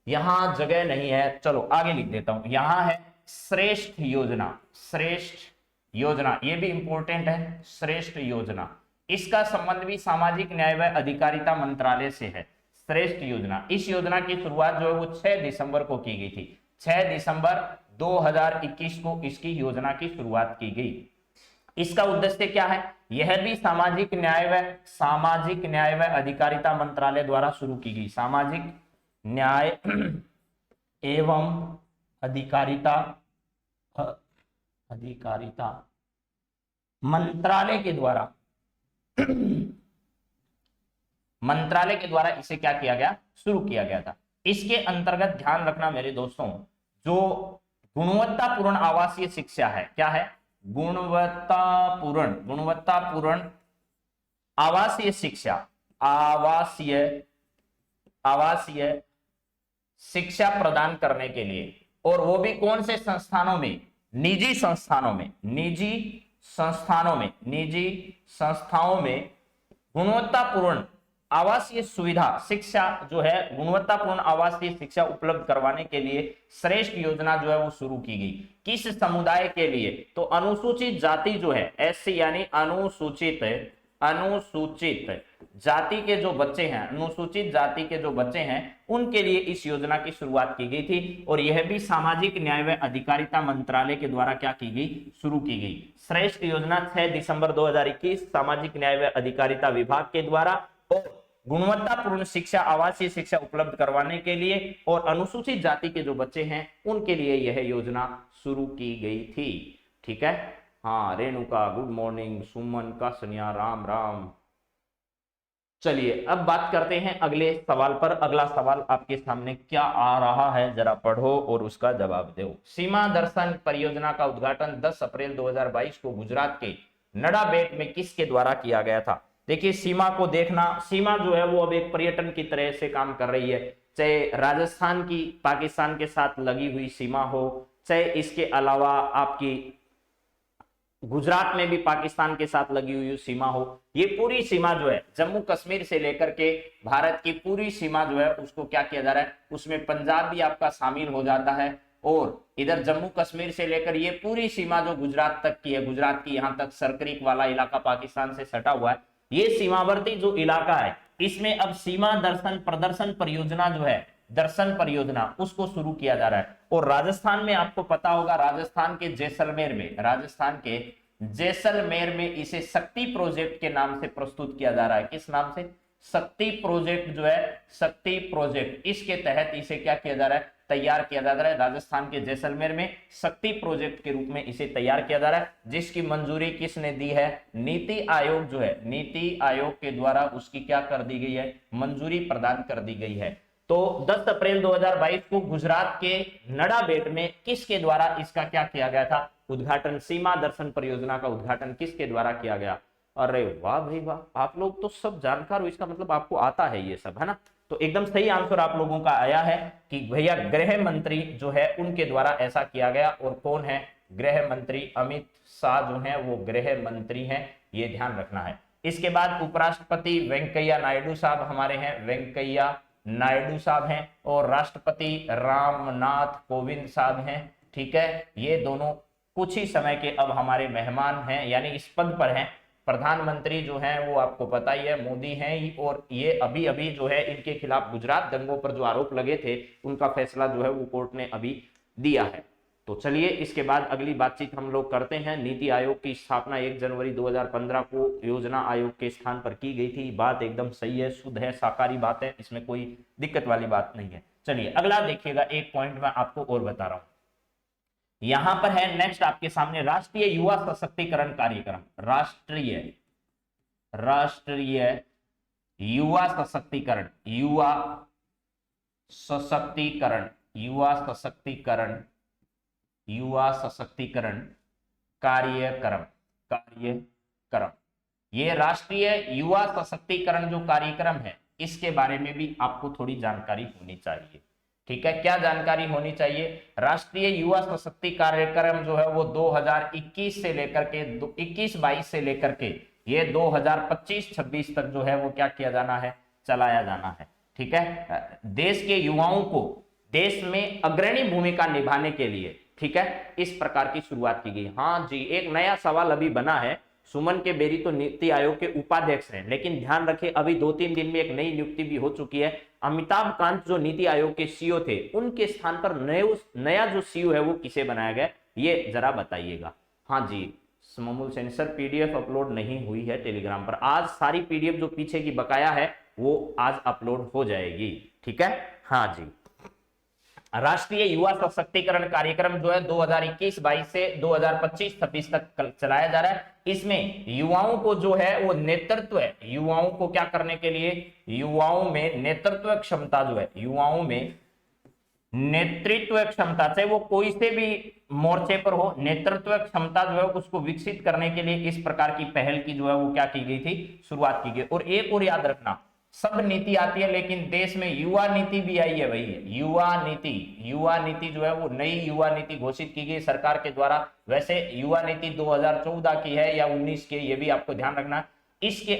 यहां जगह नहीं है, चलो आगे लिख देता हूं, यहां है श्रेष्ठ योजना, श्रेष्ठ योजना, ये भी इंपॉर्टेंट है, श्रेष्ठ योजना। इसका संबंध भी सामाजिक न्याय व अधिकारिता मंत्रालय से है। श्रेष्ठ योजना, इस योजना की शुरुआत जो है वो 6 दिसंबर को की गई थी, 6 दिसंबर 2021 को इसकी योजना की शुरुआत की गई। इसका उद्देश्य क्या है, यह भी सामाजिक न्याय व अधिकारिता मंत्रालय द्वारा शुरू की गई, सामाजिक न्याय एवं अधिकारिता मंत्रालय के द्वारा इसे क्या किया गया, शुरू किया गया था। इसके अंतर्गत ध्यान रखना मेरे दोस्तों, जो गुणवत्तापूर्ण आवासीय शिक्षा है, क्या है, गुणवत्तापूर्ण आवासीय शिक्षा, आवासीय शिक्षा प्रदान करने के लिए, और वो भी कौन से संस्थानों में, निजी संस्थाओं में गुणवत्तापूर्ण आवासीय सुविधा शिक्षा जो है, गुणवत्तापूर्ण आवासीय शिक्षा उपलब्ध करवाने के लिए श्रेष्ठ योजना जो है वो शुरू की गई। किस समुदाय के लिए, तो अनुसूचित जाति जो है, एससी यानी अनुसूचित जाति के जो बच्चे हैं, अनुसूचित जाति के जो बच्चे हैं उनके लिए इस योजना की शुरुआत की गई थी। और यह भी सामाजिक न्याय व अधिकारिता मंत्रालय के द्वारा क्या की गई, शुरू की गई। श्रेष्ठ योजना 6 दिसंबर 2021 सामाजिक न्याय व अधिकारिता विभाग के द्वारा, और गुणवत्तापूर्ण शिक्षा, आवासीय शिक्षा उपलब्ध करवाने के लिए और अनुसूचित जाति के जो बच्चे हैं उनके लिए यह योजना शुरू की गई थी। ठीक है, हाँ रेणुका गुड मॉर्निंग, सुमन का सनिया राम राम। चलिए अब बात करते हैं अगले सवाल पर। अगला सवाल आपके सामने क्या आ रहा है, जरा पढ़ो और उसका जवाब दो। सीमा दर्शन परियोजना का उद्घाटन 10 अप्रैल 2022 को गुजरात के नड़ाबेट में किसके द्वारा किया गया था? देखिए सीमा को देखना, सीमा जो है वो अब एक पर्यटन की तरह से काम कर रही है, चाहे राजस्थान की पाकिस्तान के साथ लगी हुई सीमा हो, चाहे इसके अलावा आपकी गुजरात में भी पाकिस्तान के साथ लगी हुई सीमा हो। ये पूरी सीमा जो है जम्मू कश्मीर से लेकर के भारत की पूरी सीमा जो है उसको क्या किया जा रहा है, उसमें पंजाब भी आपका शामिल हो जाता है और इधर जम्मू कश्मीर से लेकर ये पूरी सीमा जो गुजरात तक की है, गुजरात की यहाँ तक सरक्रीक वाला इलाका पाकिस्तान से सटा हुआ है, ये सीमावर्ती जो इलाका है इसमें अब सीमा दर्शन प्रदर्शन परियोजना जो है, दर्शन परियोजना उसको शुरू किया जा रहा है। और राजस्थान में आपको पता होगा, राजस्थान के जैसलमेर में, राजस्थान के जैसलमेर में इसे शक्ति प्रोजेक्ट के नाम से प्रस्तुत किया जा रहा है। किस नाम से? शक्ति प्रोजेक्ट जो है, शक्ति प्रोजेक्ट, इसके तहत इसे क्या किया जा रहा है, तैयार किया जा रहा है। राजस्थान के जैसलमेर में शक्ति प्रोजेक्ट के रूप में इसे तैयार किया जा रहा है, जिसकी मंजूरी किसने दी है? नीति आयोग जो है, नीति आयोग के द्वारा उसकी क्या कर दी गई है, मंजूरी प्रदान कर दी गई है। तो 10 अप्रैल 2022 को गुजरात के नड़ाबेट में किसके द्वारा इसका क्या किया गया था, उद्घाटन? सीमा दर्शन परियोजना का उद्घाटन किसके द्वारा किया गया? अरे वाह भाई वाह, आप लोग तो सब जानकार हो, इसका मतलब आपको आता है ये सब, है ना? तो एकदम सही आंसर आप लोगों का आया है कि भैया गृह मंत्री जो है उनके द्वारा ऐसा किया गया। और कौन है गृह मंत्री? अमित शाह जो है वो गृह मंत्री हैं, ये ध्यान रखना है। इसके बाद उपराष्ट्रपति वेंकैया नायडू साहब हमारे हैं, वेंकैया नायडू साहब हैं, और राष्ट्रपति रामनाथ कोविंद साहब हैं। ठीक है, ये दोनों कुछ ही समय के अब हमारे मेहमान हैं, यानी इस पद पर हैं। प्रधानमंत्री जो हैं वो आपको पता ही है, मोदी हैं, और ये अभी अभी जो है इनके खिलाफ गुजरात दंगों पर जो आरोप लगे थे उनका फैसला जो है वो कोर्ट ने अभी दिया है। तो चलिए इसके बाद अगली बातचीत हम लोग करते हैं। नीति आयोग की स्थापना 1 जनवरी 2015 को योजना आयोग के स्थान पर की गई थी। बात एकदम सही है, शुद्ध है, साकारी बात है, इसमें कोई दिक्कत वाली बात नहीं है। चलिए अगला देखिएगा, एक पॉइंट मैं आपको और बता रहा हूं। यहां पर है नेक्स्ट आपके सामने राष्ट्रीय युवा सशक्तिकरण कार्यक्रम, राष्ट्रीय युवा सशक्तिकरण, युवा सशक्तिकरण, युवा सशक्तिकरण, युवा सशक्तिकरण कार्यक्रम, ये राष्ट्रीय युवा सशक्तिकरण जो कार्यक्रम है इसके बारे में भी आपको थोड़ी जानकारी होनी चाहिए। ठीक है, क्या जानकारी होनी चाहिए? राष्ट्रीय युवा सशक्ति कार्यक्रम जो है वो 2021 से लेकर के 21-22 से लेकर के ये 2025-26 तक जो है वो क्या किया जाना है, चलाया जाना है। ठीक है, देश के युवाओं को देश में अग्रणी भूमिका निभाने के लिए, ठीक है, इस प्रकार की शुरुआत की गई। हाँ जी, एक नया सवाल अभी बना है। सुमन के बेरी तो नीति आयोग के उपाध्यक्ष हैं, लेकिन ध्यान रखें अभी 2-3 दिन में एक नई नियुक्ति भी हो चुकी है। अमिताभ कांत जो नीति आयोग के सीईओ थे, उनके स्थान पर नया जो सीईओ है वो किसे बनाया गया, ये जरा बताइएगा। हाँ जी, समूल सेंसर पीडीएफ अपलोड नहीं हुई है टेलीग्राम पर। आज सारी पीडीएफ जो पीछे की बकाया है वो आज अपलोड हो जाएगी। ठीक है, हाँ जी। राष्ट्रीय युवा सशक्तिकरण कार्यक्रम जो है 2021-22 से 2025-26 तक चलाया जा रहा है। इसमें युवाओं को जो है वो नेतृत्व है, युवाओं को क्या करने के लिए, युवाओं में नेतृत्व क्षमता जो है, युवाओं में नेतृत्व क्षमता, चाहे वो कोई से भी मोर्चे पर हो, नेतृत्व क्षमता जो है उसको विकसित करने के लिए इस प्रकार की पहल की जो है वो क्या की गई थी, शुरुआत की गई। और एक और याद रखना, सब नीति आती है लेकिन देश में युवा नीति भी आई है भाई, युवा नीति जो है वो नई युवा नीति घोषित की गई सरकार के द्वारा। वैसे युवा नीति 2014 की है या 19 की, ये भी आपको ध्यान रखना। इसके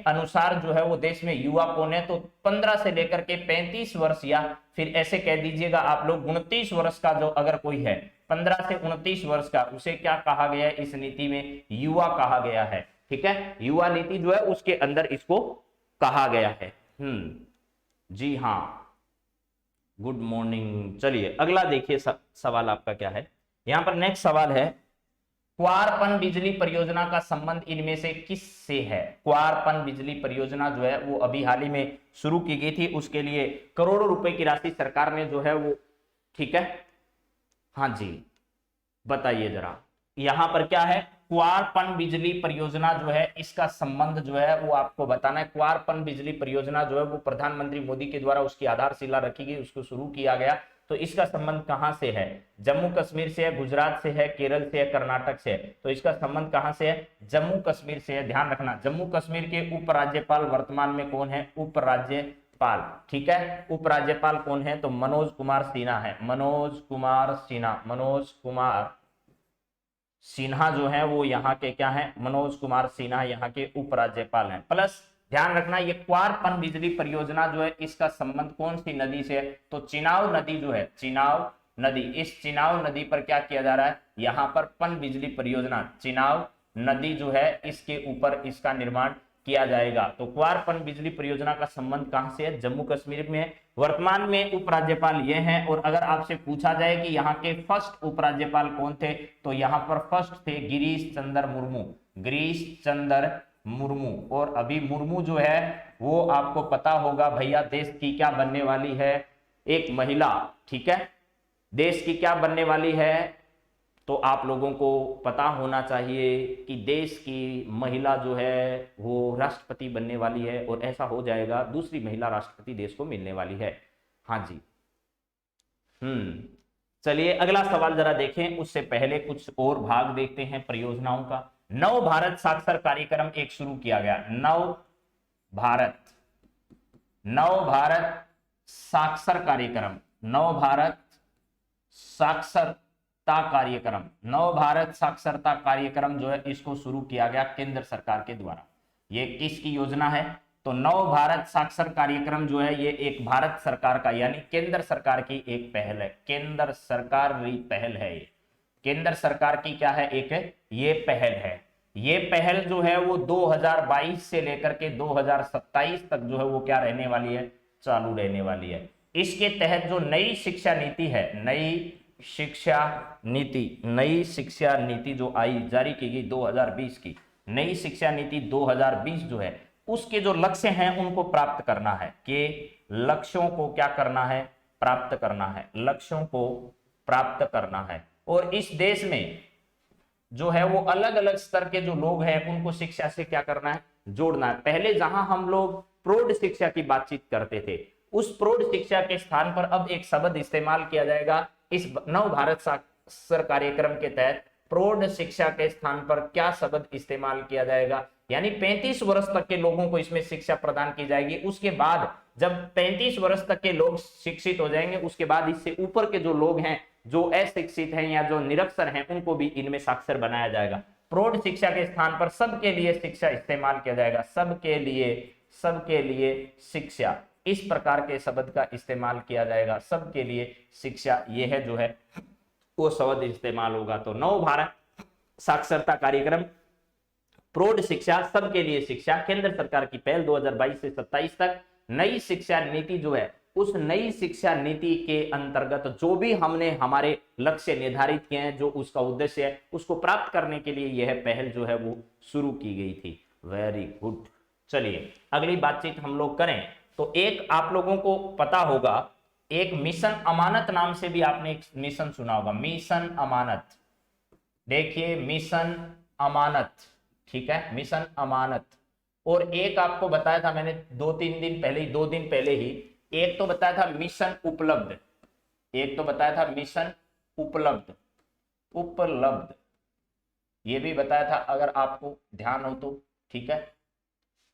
अनुसार जो है वो देश में युवा कौन है, तो 15 से लेकर के 35 वर्ष या फिर ऐसे कह दीजिएगा आप लोग 29 वर्ष का जो अगर कोई है, 15 से 29 वर्ष का, उसे क्या कहा गया है, इस नीति में युवा कहा गया है। ठीक है, युवा नीति जो है उसके अंदर इसको कहा गया है। जी हाँ, गुड मॉर्निंग। चलिए अगला देखिए सवाल आपका क्या है। यहां पर नेक्स्ट सवाल है, क्वार बिजली परियोजना का संबंध इनमें से किस से है? क्वार बिजली परियोजना जो है वो अभी हाल ही में शुरू की गई थी, उसके लिए करोड़ों रुपए की राशि सरकार ने जो है वो, ठीक है, हाँ जी बताइए जरा, यहां पर क्या है? क्वार बिजली परियोजना जो है इसका संबंध जो है वो आपको बताना है। क्वार बिजली परियोजना जो है वो प्रधानमंत्री मोदी के द्वारा उसकी आधारशिला रखी गई, उसको शुरू किया गया। तो इसका संबंध कहां से है? जम्मू कश्मीर से है, गुजरात से है, केरल से है, कर्नाटक से है। तो इसका संबंध कहां से है? जम्मू कश्मीर से है। ध्यान रखना, जम्मू कश्मीर के उपराज्यपाल वर्तमान में कौन है? उपराज्यपाल, ठीक है। उपराज्यपाल कौन है? तो मनोज कुमार सिन्हा है। मनोज कुमार सिन्हा, मनोज कुमार सिन्हा जो है वो यहाँ के क्या है? मनोज कुमार सिन्हा यहाँ के उपराज्यपाल हैं। प्लस ध्यान रखना, ये क्वार बिजली परियोजना जो है इसका संबंध कौन सी नदी से है? तो चिनाब नदी जो है, चिनाब नदी, इस चिनाब नदी पर क्या किया जा रहा है? यहाँ पर पन बिजली परियोजना, चिनाब नदी जो है इसके ऊपर इसका निर्माण किया जाएगा। तो क्वार बिजली परियोजना का संबंध कहां से है? जम्मू कश्मीर में है। वर्तमान में उपराज्यपाल ये हैं, और अगर आपसे पूछा जाए कि यहाँ के फर्स्ट उपराज्यपाल कौन थे, तो यहाँ पर फर्स्ट थे गिरीश चंद्र मुर्मू, गिरीश चंद्र मुर्मू। और अभी मुर्मू जो है वो आपको पता होगा भैया देश की क्या बनने वाली है? एक महिला, ठीक है, देश की क्या बनने वाली है? तो आप लोगों को पता होना चाहिए कि देश की महिला जो है वो राष्ट्रपति बनने वाली है, और ऐसा हो जाएगा, दूसरी महिला राष्ट्रपति देश को मिलने वाली है। हाँ जी, चलिए अगला सवाल जरा देखें, उससे पहले कुछ और भाग देखते हैं परियोजनाओं का। नव भारत साक्षर कार्यक्रम एक शुरू किया गया। नव भारत साक्षर कार्यक्रम, नव भारत साक्षरता कार्यक्रम, नव भारत साक्षरता कार्यक्रम जो है इसको शुरू किया गया केंद्र सरकार के द्वारा। ये किसकी योजना है? तो नव भारत साक्षर कार्यक्रम जो है ये एक भारत सरकार का यानी केंद्र सरकार की एक पहल है। केंद्र सरकारी पहल है ये, केंद्र सरकार की क्या है? एक ये पहल है। ये पहल जो है वो 2022 से लेकर के 2027 तक जो है वो क्या रहने वाली है? चालू रहने वाली है। इसके तहत जो नई शिक्षा नीति है, नई शिक्षा नीति जो आई, जारी की गई 2020 की नई शिक्षा नीति 2020 जो है उसके जो लक्ष्य हैं उनको प्राप्त करना है। कि लक्ष्यों को क्या करना है? प्राप्त करना है, लक्ष्यों को प्राप्त करना है। और इस देश में जो है वो अलग अलग स्तर के जो लोग हैं उनको शिक्षा से क्या करना है? जोड़ना है। पहले जहां हम लोग प्रौढ़ शिक्षा की बातचीत करते थे, उस प्रौढ़ शिक्षा के स्थान पर अब एक शब्द इस्तेमाल किया जाएगा इस नव भारत साक्षर कार्यक्रम के तहत। प्रौढ़ शिक्षा के स्थान पर क्या शब्द इस्तेमाल किया जाएगा? यानी 35 वर्ष तक के लोगों को इसमें शिक्षा प्रदान की जाएगी। उसके बाद जब 35 वर्ष तक के लोग शिक्षित हो जाएंगे, उसके बाद इससे ऊपर के जो लोग हैं, जो अशिक्षित हैं या जो निरक्षर हैं, उनको भी इनमें साक्षर बनाया जाएगा। प्रौढ़ शिक्षा के स्थान पर सबके लिए शिक्षा इस्तेमाल किया जाएगा। सबके लिए शिक्षा, इस प्रकार के शब्द का इस्तेमाल किया जाएगा। सबके लिए शिक्षा, यह है जो है वो शब्द इस्तेमाल होगा। तो नव भारत साक्षरता कार्यक्रम, प्रौढ़ शिक्षा, सबके लिए शिक्षा, केंद्र सरकार की पहल 2022 से 27 तक। नई शिक्षा नीति जो है, उस नई शिक्षा नीति के अंतर्गत जो भी हमने हमारे लक्ष्य निर्धारित किए हैं, जो उसका उद्देश्य है, उसको प्राप्त करने के लिए यह पहल जो है वो शुरू की गई थी। Very good. चलिए अगली बातचीत हम लोग करें तो एक आप लोगों को पता होगा, एक मिशन अमानत नाम से भी आपने एक मिशन सुना होगा। मिशन अमानत, देखिए मिशन अमानत, ठीक है, मिशन अमानत। और एक आपको बताया था मैंने 2-3 दिन पहले ही, 2 दिन पहले ही, एक तो बताया था मिशन उपलब्ध, एक तो बताया था मिशन उपलब्ध, ये भी बताया था अगर आपको ध्यान हो तो, ठीक है।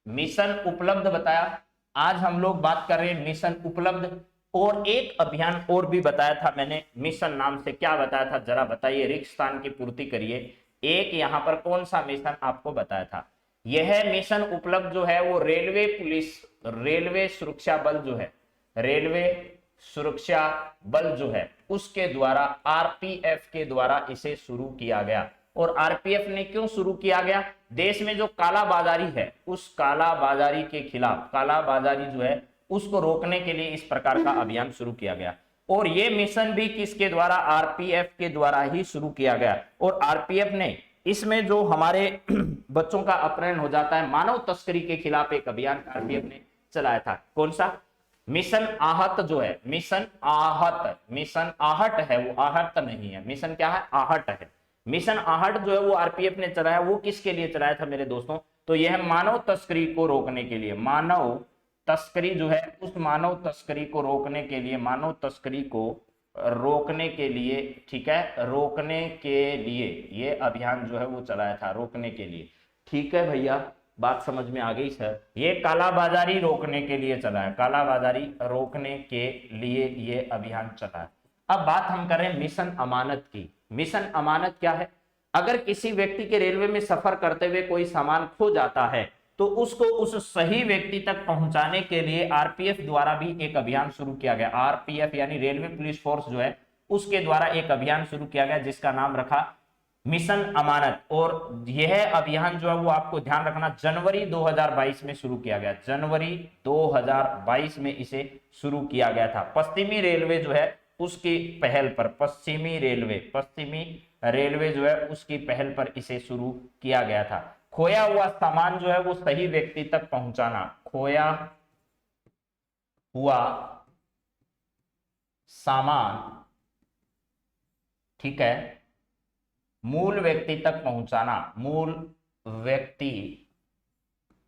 मिशन उपलब्ध बताया, आज हम लोग बात कर रहे हैं मिशन उपलब्ध। और एक अभियान और भी बताया था मैंने मिशन नाम से, क्या बताया था जरा बताइए, रिक्त स्थान की पूर्ति करिए। एक यहां पर कौन सा मिशन आपको बताया था? यह मिशन उपलब्ध जो है वो रेलवे पुलिस, रेलवे सुरक्षा बल जो है, रेलवे सुरक्षा बल जो है उसके द्वारा, आरपीएफ के द्वारा इसे शुरू किया गया। और आरपीएफ ने क्यों शुरू किया गया? देश में जो कालाबाजारी है, उस कालाबाजारी के खिलाफ, कालाबाजारी जो है उसको रोकने के लिए इस प्रकार का अभियान शुरू किया गया। और यह मिशन भी किसके द्वारा? आरपीएफ के द्वारा ही शुरू किया गया। और आरपीएफ ने इसमें जो हमारे बच्चों का अपहरण हो जाता है, मानव तस्करी के खिलाफ एक अभियान आरपीएफ ने चलाया था। कौन सा? मिशन आहत जो है, मिशन आहत, मिशन आहट है, वो आहट नहीं है, मिशन क्या है? आहट है। मिशन आहट जो है वो आरपीएफ ने चलाया। वो किसके लिए चलाया था मेरे दोस्तों? तो यह मानव तस्करी को रोकने के लिए, मानव तस्करी जो है उस मानव तस्करी को रोकने के लिए, मानव तस्करी को रोकने के लिए, ठीक है, रोकने के लिए ये अभियान जो है वो चलाया था, रोकने के लिए। ठीक है भैया, बात समझ में आ गई सर। ये कालाबाजारी रोकने के लिए चला है, कालाबाजारी रोकने के लिए ये अभियान चला है। अब बात हम करें मिशन अमानत की। मिशन अमानत क्या है? अगर किसी व्यक्ति के रेलवे में सफर करते हुए कोई सामान खो जाता है तो उसको उस सही व्यक्ति तक पहुंचाने के लिए आरपीएफ द्वारा भी एक अभियान शुरू किया गया। आरपीएफ यानी रेलवे पुलिस फोर्स जो है उसके द्वारा एक अभियान शुरू किया गया जिसका नाम रखा मिशन अमानत। और यह अभियान जो है वो आपको ध्यान रखना जनवरी 2022 में शुरू किया गया, जनवरी 2022 में इसे शुरू किया गया था। पश्चिमी रेलवे जो है उसकी पहल पर, पश्चिमी रेलवे जो है उसकी पहल पर इसे शुरू किया गया था। खोया हुआ सामान जो है वो सही व्यक्ति तक पहुंचाना, खोया हुआ सामान, ठीक है, मूल व्यक्ति तक पहुंचाना, मूल व्यक्ति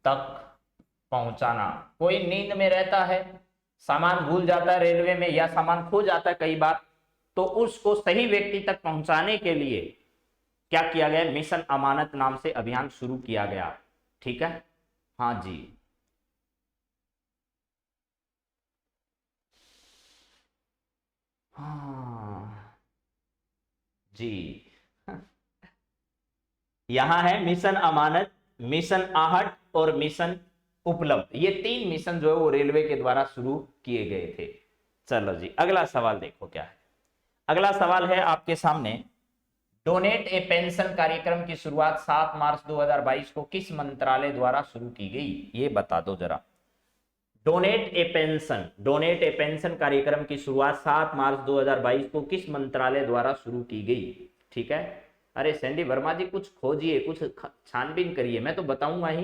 तक पहुंचाना। कोई नींद में रहता है, सामान भूल जाता है रेलवे में या सामान खो जाता है कई बार, तो उसको सही व्यक्ति तक पहुंचाने के लिए क्या किया गया? मिशन अमानत नाम से अभियान शुरू किया गया। ठीक है, हाँ जी। हाँ जी। यहां है मिशन अमानत, मिशन आहट और मिशन उपलब्ध। ये 3 मिशन जो है वो रेलवे के द्वारा शुरू किए गए थे। चलो जी, अगला सवाल देखो क्या है। अगला सवाल है आपके सामने, डोनेट ए पेंशन कार्यक्रम की शुरुआत 7 मार्च 2022 को किस मंत्रालय द्वारा शुरू की गई? ये बता दो जरा। डोनेट ए पेंशन कार्यक्रम की शुरुआत 7 मार्च 2022 को किस मंत्रालय द्वारा शुरू की गई? ठीक है। अरे सैंडी वर्मा जी कुछ खोजिए, कुछ छानबीन करिए, मैं तो बताऊंगा ही।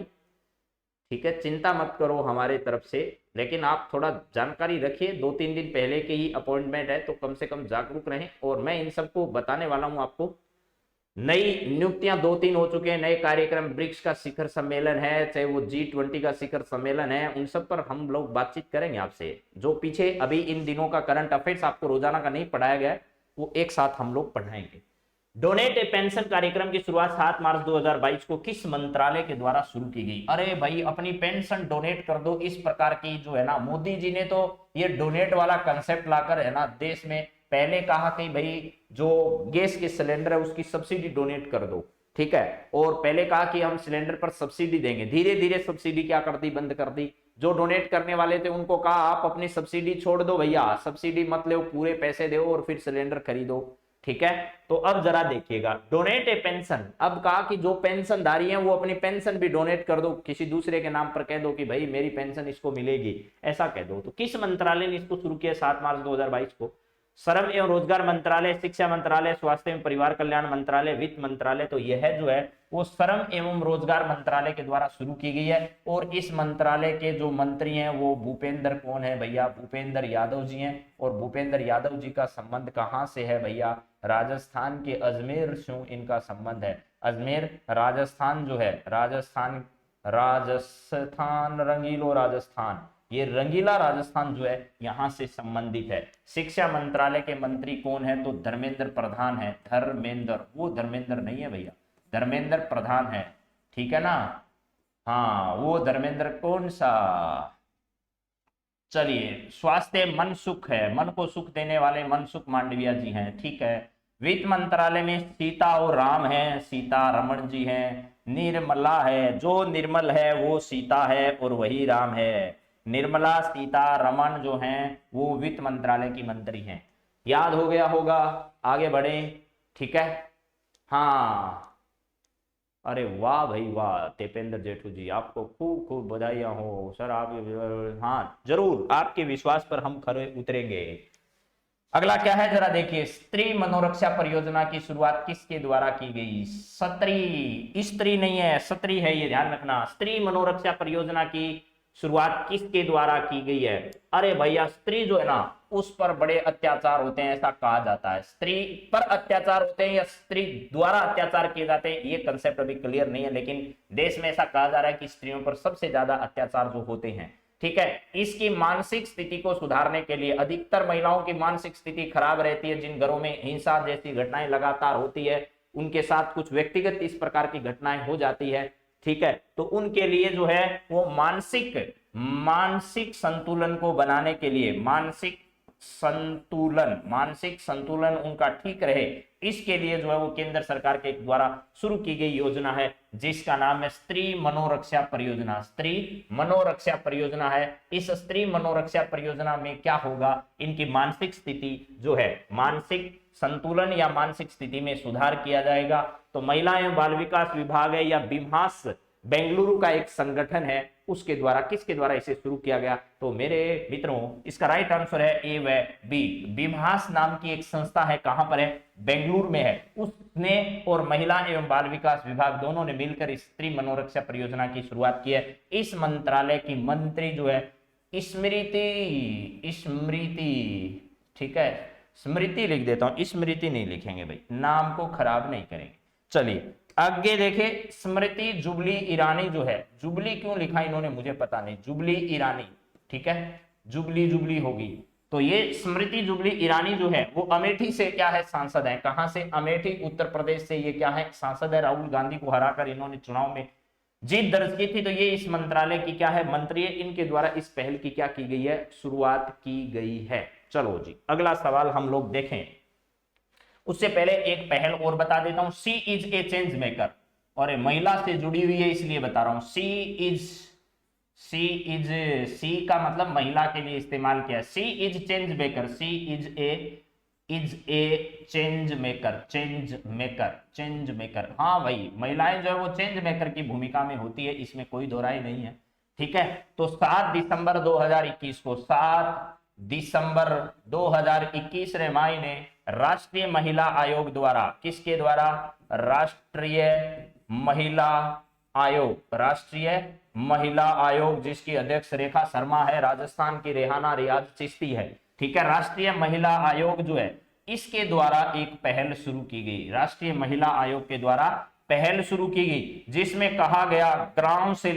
ठीक है, चिंता मत करो हमारे तरफ से, लेकिन आप थोड़ा जानकारी रखिए। 2-3 दिन पहले के ही अपॉइंटमेंट है तो कम से कम जागरूक रहें। और मैं इन सबको बताने वाला हूं आपको। नई नियुक्तियां 2-3 हो चुके हैं, नए कार्यक्रम, ब्रिक्स का शिखर सम्मेलन है, चाहे वो G20 का शिखर सम्मेलन है, उन सब पर हम लोग बातचीत करेंगे आपसे। जो पीछे अभी इन दिनों का करंट अफेयर्स आपको रोजाना का नहीं पढ़ाया गया वो एक साथ हम लोग पढ़ाएंगे। डोनेट ए पेंशन कार्यक्रम की शुरुआत 7 मार्च 2022 को किस मंत्रालय के द्वारा शुरू की गई? अरे भाई, अपनी पेंशन डोनेट कर दो, इस प्रकार की जो है ना, मोदी जी ने तो ये डोनेट वाला कंसेप्ट लाकर है ना देश में पहले कहा कि भाई जो गैस के सिलेंडर है उसकी सब्सिडी डोनेट कर दो, ठीक है। और पहले कहा कि हम सिलेंडर पर सब्सिडी देंगे, धीरे धीरे सब्सिडी क्या कर दी? बंद कर दी। जो डोनेट करने वाले थे उनको कहा आप अपनी सब्सिडी छोड़ दो भैया, सब्सिडी मत लो, पूरे पैसे दो और फिर सिलेंडर खरीदो, ठीक है। तो अब जरा देखिएगा, डोनेट ए पेंशन, अब कहा कि जो पेंशनधारी हैं वो अपनी पेंशन भी डोनेट कर दो, किसी दूसरे के नाम पर कह दो कि भाई मेरी पेंशन इसको मिलेगी, ऐसा कह दो। तो किस मंत्रालय ने इसको शुरू किया 7 मार्च 2022 को? श्रम एवं रोजगार मंत्रालय, शिक्षा मंत्रालय, स्वास्थ्य एवं परिवार कल्याण मंत्रालय, वित्त मंत्रालय। तो यह जो है वो श्रम एवं रोजगार मंत्रालय के द्वारा शुरू की गई है। और इस मंत्रालय के जो मंत्री हैं वो भूपेंद्र कौन है भैया? भूपेंद्र यादव जी हैं। और भूपेंद्र यादव जी का संबंध कहां से है भैया? राजस्थान के अजमेर से इनका संबंध है। अजमेर राजस्थान जो है, राजस्थान रंगीलो राजस्थान, ये रंगीला राजस्थान जो है यहां से संबंधित है। शिक्षा मंत्रालय के मंत्री कौन है? तो धर्मेंद्र प्रधान है। धर्मेंद्र, वो धर्मेंद्र नहीं है भैया, धर्मेंद्र प्रधान है, ठीक है ना। हाँ, वो धर्मेंद्र कौन सा? चलिए, स्वास्थ्य मनसुख है, मन को सुख देने वाले मनसुख मांडविया जी हैं, ठीक है। वित्त मंत्रालय में सीता और राम है, सीता रमण जी हैं। निर्मला है, जो निर्मल है वो सीता है और वही राम है। निर्मला सीता रमण जो हैं वो वित्त मंत्रालय की मंत्री हैं। याद हो गया होगा, आगे बढ़े, ठीक है। हाँ, अरे वाह भाई वाह, तेपेंद्र जेठू जी, आपको खूब खूब बधाइयां हो सर। आप, हाँ जरूर, आपके विश्वास पर हम खरे उतरेंगे। अगला क्या है जरा देखिए, स्त्री मनोरक्षा परियोजना की शुरुआत किसके द्वारा की गई? स्त्री, स्त्री नहीं है, स्त्री है, ये ध्यान रखना। स्त्री मनोरक्षा परियोजना की शुरुआत किसके द्वारा की गई है? अरे भैया, स्त्री जो है ना, उस पर बड़े अत्याचार होते हैं ऐसा कहा जाता है। स्त्री पर अत्याचार होते हैं या स्त्री द्वारा अत्याचार किए जाते हैं, ये कंसेप्ट अभी क्लियर नहीं है, लेकिन देश में ऐसा कहा जा रहा है कि स्त्रियों पर सबसे ज्यादा अत्याचार जो होते हैं, ठीक है। इसकी मानसिक स्थिति को सुधारने के लिए, अधिकतर महिलाओं की मानसिक स्थिति खराब रहती है, जिन घरों में हिंसा जैसी घटनाएं लगातार होती है, उनके साथ कुछ व्यक्तिगत इस प्रकार की घटनाएं हो जाती है, ठीक है। तो उनके लिए जो है वो मानसिक संतुलन को बनाने के लिए, मानसिक संतुलन उनका ठीक रहे, इसके लिए जो है वो केंद्र सरकार के द्वारा शुरू की गई योजना है, जिसका नाम है स्त्री मनोरक्षा परियोजना। स्त्री मनोरक्षा परियोजना है। इस स्त्री मनोरक्षा परियोजना में क्या होगा, इनकी मानसिक स्थिति जो है, मानसिक संतुलन या मानसिक स्थिति में सुधार किया जाएगा। तो महिला एवं बाल विकास विभाग है या बिम्हास बेंगलुरु का एक संगठन है, उसके द्वारा, किसके द्वारा इसे शुरू किया गया? तो मेरे मित्रों, इसका राइट आंसर है ए व बी। बिम्हास नाम की एक संस्था है, कहां पर है? बेंगलुरु में है। उसने और महिला एवं बाल विकास विभाग दोनों ने मिलकर इस स्त्री मनोरक्षा परियोजना की शुरुआत की है। इस मंत्रालय की मंत्री जो है स्मृति, ठीक है, स्मृति लिख देता हूं, स्मृति नहीं लिखेंगे भाई, नाम को खराब नहीं करेंगे। चलिए आगे देखें, स्मृति जुबली ईरानी जो है, जुबली क्यों लिखा इन्होंने मुझे पता नहीं, जुबली ईरानी, ठीक है, जुबली होगी। तो ये स्मृति जुबली ईरानी जो है वो अमेठी से क्या है, सांसद है। कहां से? अमेठी उत्तर प्रदेश से ये क्या है, सांसद है। राहुल गांधी को हराकर इन्होंने चुनाव में जीत दर्ज की थी। तो ये इस मंत्रालय की क्या है, मंत्री है। इनके द्वारा इस पहल की क्या की गई है, शुरुआत की गई है। चलो जी, अगला सवाल हम लोग देखें। उससे पहले एक पहल और बता देता हूं, सी इज ए चेंज मेकर, और महिला से जुड़ी हुई है इसलिए बता रहा हूं। सी का मतलब महिला के लिए इस्तेमाल किया। She is change maker, she is a change maker. हाँ भाई, महिलाएं जो है वो चेंज मेकर की भूमिका में होती है, इसमें कोई दो राय नहीं है, ठीक है। तो 7 दिसंबर 2021 को, 7 दिसंबर 2021 रे माई ने राष्ट्रीय महिला आयोग द्वारा, किसके द्वारा? राष्ट्रीय महिला आयोग, जिसकी अध्यक्ष रेखा शर्मा है, राजस्थान की रेहाना रियाज चिश्ती है, ठीक है। राष्ट्रीय महिला आयोग जो है, इसके द्वारा एक पहल शुरू की गई। राष्ट्रीय महिला आयोग के द्वारा पहल शुरू की गई, जिसमें कहा गया गांव से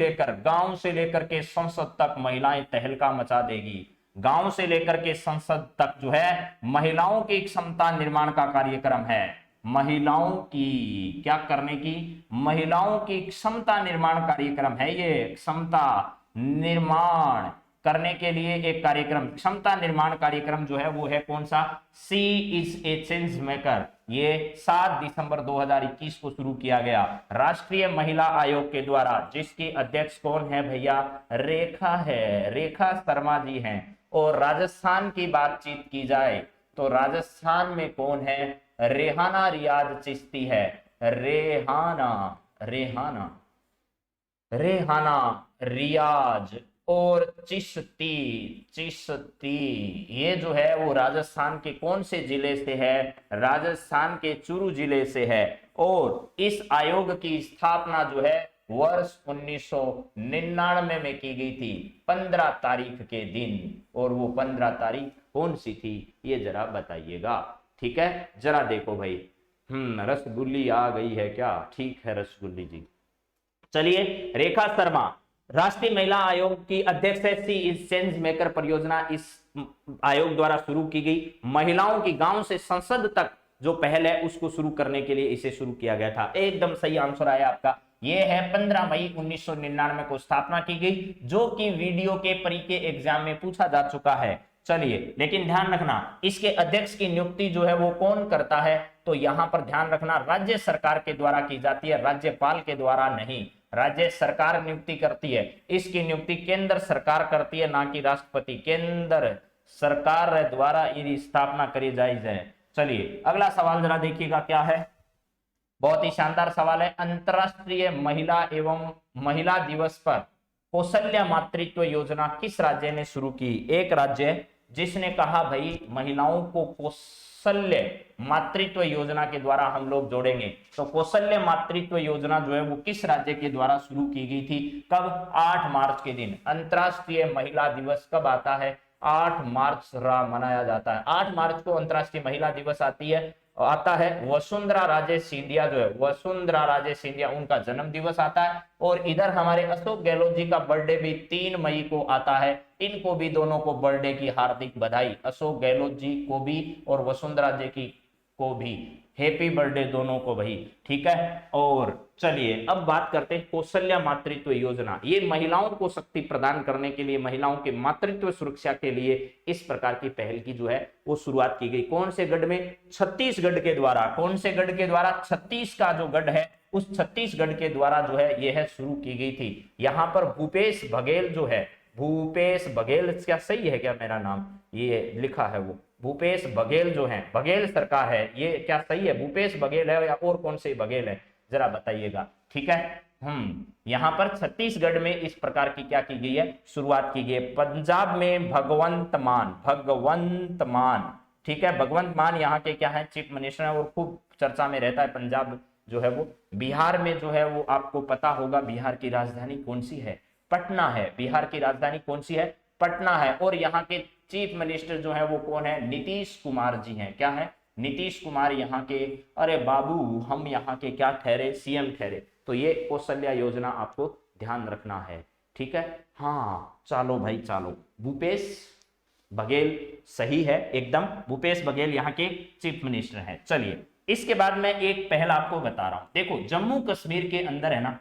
लेकर के संसद तक महिलाएं तहलका मचा देगी। गांव से लेकर के संसद तक जो है महिलाओं की क्षमता निर्माण का कार्यक्रम है। महिलाओं की क्या करने की? महिलाओं की क्षमता निर्माण कार्यक्रम है ये। क्षमता निर्माण करने के लिए एक कार्यक्रम, क्षमता निर्माण कार्यक्रम जो है वो है कौन सा? सी इज ए चेंज मेकर। ये 7 दिसंबर 2021 को शुरू किया गया राष्ट्रीय महिला आयोग के द्वारा, जिसकी अध्यक्ष कौन है भैया? रेखा शर्मा जी हैं। और राजस्थान की बातचीत की जाए तो राजस्थान में कौन है? रेहाना रियाज चिश्ती है। रेहाना रियाज और चिश्ती, ये जो है वो राजस्थान के कौन से जिले से है? राजस्थान के चूरू जिले से है। और इस आयोग की स्थापना जो है वर्ष 1999 में की गई थी, 15 तारीख के दिन। और वो 15 तारीख कौन सी थी, ये जरा बताइएगा, ठीक है। जरा देखो भाई, रसगुल्ली आ गई है क्या? ठीक है रसगुल्ली जी। चलिए, रेखा शर्मा राष्ट्रीय महिला आयोग की अध्यक्ष है। सी इज चेंज मेकर परियोजना इस आयोग द्वारा शुरू की गई। महिलाओं की गांव से संसद तक जो पहल है उसको शुरू करने के लिए इसे शुरू किया गया था। एकदम सही आंसर आया आपका। ये है 15 मई 1999 को स्थापना की गई, जो कि वीडियो के परी के एग्जाम में पूछा जा चुका है। चलिए, लेकिन ध्यान रखना, इसके अध्यक्ष की नियुक्ति जो है वो कौन करता है? तो यहां पर ध्यान रखना, राज्य सरकार के द्वारा की जाती है, राज्यपाल के द्वारा नहीं। राज्य सरकार नियुक्ति करती है, इसकी नियुक्ति केंद्र सरकार करती है, ना कि राष्ट्रपति। केंद्र सरकार द्वारा इसकी स्थापना करी जायज है। चलिए अगला सवाल जरा देखिएगा क्या है, बहुत ही शानदार सवाल है। अंतरराष्ट्रीय महिला दिवस पर कौशल्या मातृत्व योजना किस राज्य ने शुरू की? एक राज्य जिसने कहा भाई महिलाओं को कौशल्य मातृत्व योजना के द्वारा हम लोग जोड़ेंगे। तो कौशल्य मातृत्व योजना जो है वो किस राज्य के द्वारा शुरू की गई थी, कब, 8 मार्च के दिन। अंतरराष्ट्रीय महिला दिवस कब आता है, 8 मार्च मनाया जाता है। 8 मार्च को अंतरराष्ट्रीय महिला दिवस आता है। वसुंधरा राजे सिंधिया जो है, वसुंधरा राजे सिंधिया, उनका जन्म दिवस आता है। और इधर हमारे अशोक गहलोत जी का बर्थडे भी 3 मई को आता है। इनको भी दोनों को बर्थडे की हार्दिक बधाई, अशोक गहलोत जी को भी और वसुंधरा जी की को भी हैप्पी बर्थडे दोनों को भाई, ठीक है। और चलिए अब बात करते हैं कौशल्या मातृत्व योजना। ये महिलाओं को शक्ति प्रदान करने के लिए, महिलाओं के मातृत्व सुरक्षा के लिए इस प्रकार की पहल की जो है वो शुरुआत की गई। कौन से गढ़ में, छत्तीसगढ़ के द्वारा। कौन से गढ़ के द्वारा, 36 का जो गढ़ है उस छत्तीसगढ़ के द्वारा जो है यह शुरू की गई थी। यहां पर भूपेश बघेल जो है, भूपेश बघेल, क्या सही है क्या मेरा नाम, ये लिखा है वो भूपेश बघेल जो है, बघेल सरकार है, ये क्या सही है, भूपेश बघेल है या और कौन से बघेल है, जरा बताइएगा, ठीक है। यहाँ पर छत्तीसगढ़ में इस प्रकार की क्या की गई है, शुरुआत की गई है। पंजाब में भगवंत मान, ठीक है, भगवंत मान यहाँ के क्या है, चीफ मिनिस्टर है और खूब चर्चा में रहता है पंजाब जो है वो। बिहार में जो है वो आपको पता होगा, बिहार की राजधानी कौन सी है, पटना है। बिहार की राजधानी कौन सी है, पटना है। और यहाँ के चीफ मिनिस्टर जो है वो कौन है, नीतीश कुमार जी हैं। क्या है, नीतीश कुमार यहाँ के, अरे बाबू हम यहाँ के क्या ठहरे, सीएम ठहरे। तो ये कौशल्या योजना आपको ध्यान रखना है, ठीक है। हाँ चलो भाई चलो, भूपेश बघेल सही है एकदम, भूपेश बघेल यहाँ के चीफ मिनिस्टर हैं। चलिए इसके बाद मैं एक पहल आपको बता रहा हूं। देखो जम्मू कश्मीर के अंदर है ना,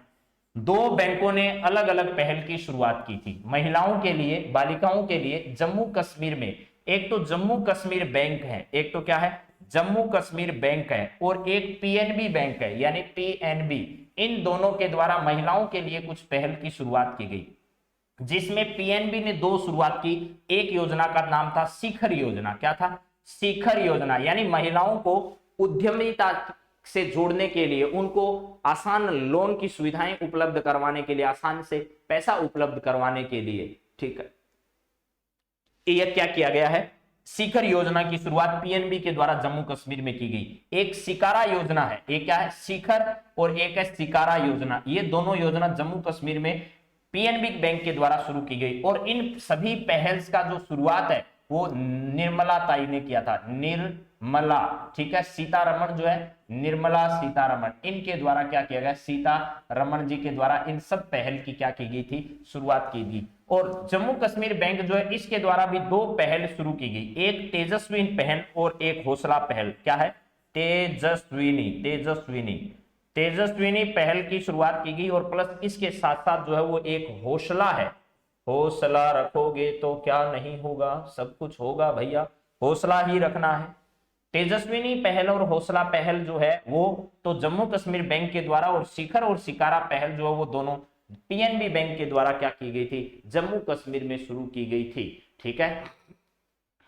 2 बैंकों ने अलग अलग पहल की शुरुआत की थी महिलाओं के लिए, बालिकाओं के लिए जम्मू कश्मीर में। एक तो जम्मू कश्मीर बैंक है, एक तो क्या है, जम्मू कश्मीर बैंक है, और एक पीएनबी बैंक है, यानी पीएनबी। इन दोनों के द्वारा महिलाओं के लिए कुछ पहल की शुरुआत की गई, जिसमें पीएनबी ने 2 शुरुआत की। एक योजना का नाम था शिखर योजना। क्या था, शिखर योजना, यानी महिलाओं को उद्यमिता से जोड़ने के लिए, उनको आसान लोन की सुविधाएं उपलब्ध करवाने के लिए, आसान से पैसा उपलब्ध करवाने के लिए, ठीक है, यह क्या किया गया है, शिखर योजना की शुरुआत पीएनबी के द्वारा जम्मू कश्मीर में की गई। एक शिकारा योजना है, एक क्या है, शिखर, और एक है शिकारा योजना। ये दोनों योजना जम्मू कश्मीर में पीएनबी बैंक के द्वारा शुरू की गई। और इन सभी पहल का जो शुरुआत है वो निर्मला ताई ने किया था, निर्मला, ठीक है। सीतारमण जो है, निर्मला सीतारमण, इनके द्वारा क्या किया गया, सीतारमण जी के द्वारा इन सब पहल की क्या की गई थी, शुरुआत की गई। और जम्मू कश्मीर बैंक जो है इसके द्वारा भी 2 पहल शुरू की गई, एक तेजस्विनी पहल और एक हौसला पहल। क्या है, तेजस्विनी, तेजस्विनी, तेजस्विनी पहल की शुरुआत की गई। और प्लस इसके साथ साथ जो है वो एक हौसला है, हौसला रखोगे तो क्या नहीं होगा, सब कुछ होगा भैया, हौसला ही रखना है। तेजस्विनी पहल और हौसला पहल जो है वो तो जम्मू कश्मीर बैंक के द्वारा, और शिखर और शिकारा पहल जो है वो दोनों पीएनबी बैंक के द्वारा क्या की गई थी, जम्मू कश्मीर में शुरू की गई थी, ठीक है।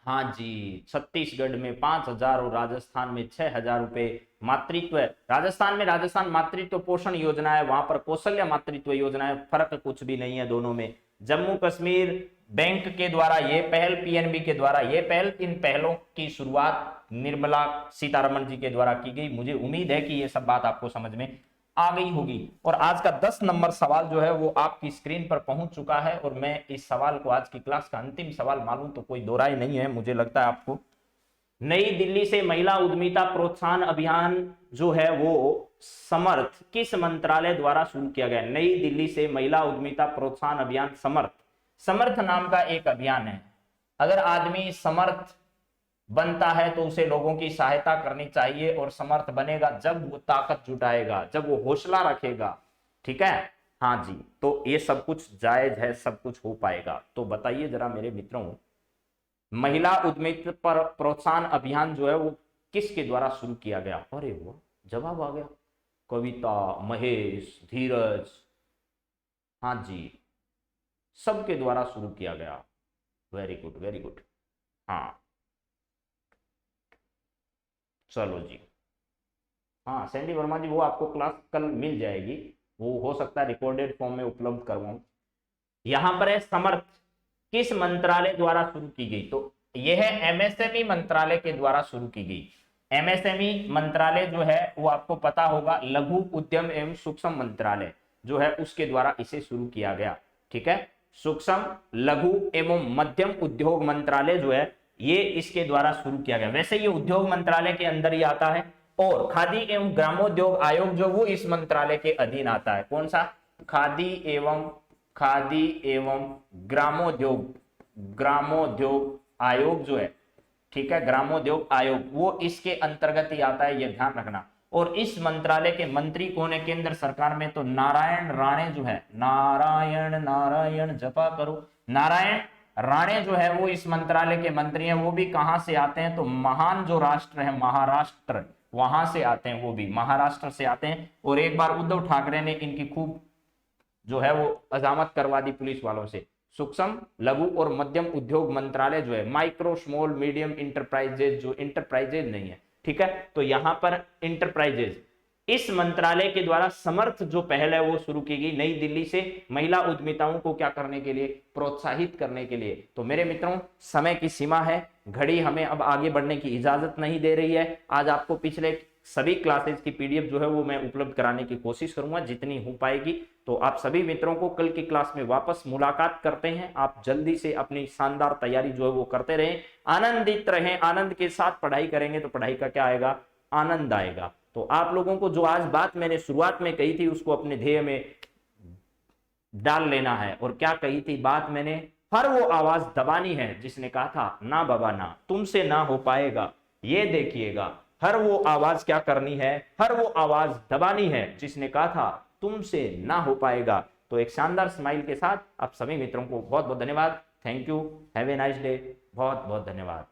हाँ जी, छत्तीसगढ़ में 5,000 और राजस्थान में 6,000 रुपए मातृत्व, राजस्थान में राजस्थान मातृत्व पोषण योजना है, वहां पर कौशल्या मातृत्व योजना है, फर्क कुछ भी नहीं है दोनों में। जम्मू कश्मीर बैंक के द्वारा ये पहल, पीएनबी के द्वारा ये पहल, इन पहलों की शुरुआत निर्मला सीतारमण जी के द्वारा की गई। मुझे उम्मीद है कि ये सब बात आपको समझ में आ गई होगी। और आज का 10 नंबर सवाल जो है वो आपकी स्क्रीन पर पहुंच चुका है, और मैं इस सवाल को, आज की क्लास का अंतिम सवाल मालूम तो कोई दो राय नहीं है, मुझे लगता है आपको। नई दिल्ली से महिला उद्यमिता प्रोत्साहन अभियान जो है वो समर्थ किस मंत्रालय द्वारा शुरू किया गया? नई दिल्ली से महिला उद्यमिता प्रोत्साहन अभियान समर्थ, समर्थ नाम का एक अभियान है। अगर आदमी समर्थ बनता है तो उसे लोगों की सहायता करनी चाहिए, और समर्थ बनेगा जब वो ताकत जुटाएगा, जब वो हौसला रखेगा, ठीक है। हाँ जी, तो ये सब कुछ जायज है, सब कुछ हो पाएगा। तो बताइए जरा मेरे मित्रों, महिला उद्यमिता पर प्रोत्साहन अभियान जो है वो किसके द्वारा शुरू किया गया? अरे वो जवाब आ गया, कविता, महेश, धीरज, हाँ जी, सबके द्वारा शुरू किया गया। Very good, very good. हाँ चलो जी, हाँ सैंडी वर्मा जी, वो आपको क्लास कल मिल जाएगी, वो हो सकता है रिकॉर्डेड फॉर्म में उपलब्ध करवाऊं। यहां पर है समर्थ किस मंत्रालय द्वारा शुरू की गई? तो यह है एमएसएमई मंत्रालय के द्वारा शुरू की गई। एमएसएमई मंत्रालय जो है वो आपको पता होगा, लघु उद्यम एवं सूक्ष्म मंत्रालय जो है उसके द्वारा इसे शुरू किया गया। ठीक है, सूक्ष्म लघु एवं मध्यम उद्योग मंत्रालय जो है ये इसके द्वारा शुरू किया गया। वैसे ये उद्योग मंत्रालय के अंदर ही आता है, और खादी एवं ग्रामोद्योग आयोग जो वो इस मंत्रालय के अधीन आता है। कौन सा? खादी एवं ग्रामोद्योग आयोग जो है, ठीक है, ग्रामोद्योग आयोग वो इसके अंतर्गत ही आता है, ये ध्यान रखना। और इस मंत्रालय के मंत्री कौन है केंद्र सरकार में? तो नारायण राणे जो है, नारायण जपा करो, नारायण राणे जो है वो इस मंत्रालय के मंत्री हैं। वो भी कहां से आते हैं? तो महान जो राष्ट्र है महाराष्ट्र, वहां से आते हैं, वो भी महाराष्ट्र से आते हैं। और एक बार उद्धव ठाकरे ने इनकी खूब जो है वो अजामत करवा दी पुलिस वालों से। सूक्ष्म लघु और मध्यम उद्योग मंत्रालय जो है, माइक्रो स्मॉल मीडियम इंटरप्राइजेज, जो इंटरप्राइजेज नहीं है, ठीक है, तो यहां पर इंटरप्राइजेज इस मंत्रालय के द्वारा समर्थ जो पहल है वो शुरू की गई नई दिल्ली से, महिला उद्यमिताओं को क्या करने के लिए? प्रोत्साहित करने के लिए। तो मेरे मित्रों, समय की सीमा है, घड़ी हमें अब आगे बढ़ने की इजाजत नहीं दे रही है। आज आपको पिछले सभी क्लासेस की पीडीएफ जो है वो मैं उपलब्ध कराने की कोशिश करूंगा जितनी हो पाएगी। तो आप सभी मित्रों को कल की क्लास में वापस मुलाकात करते हैं। आप जल्दी से अपनी शानदार तैयारी जो है वो करते रहें, आनंदित रहें। आनंद के साथ पढ़ाई करेंगे तो पढ़ाई का क्या आएगा? आनंद आएगा। तो आप लोगों को जो आज बात मैंने शुरुआत में कही थी उसको अपने ध्येय में डाल लेना है। और क्या कही थी बात मैंने? हर वो आवाज दबानी है जिसने कहा था ना बाबा ना, तुमसे ना हो पाएगा, ये देखिएगा। हर वो आवाज क्या करनी है? हर वो आवाज दबानी है जिसने कहा था तुमसे ना हो पाएगा। तो एक शानदार स्माइल के साथ आप सभी मित्रों को बहुत बहुत धन्यवाद। Thank you, have a nice day, बहुत बहुत धन्यवाद।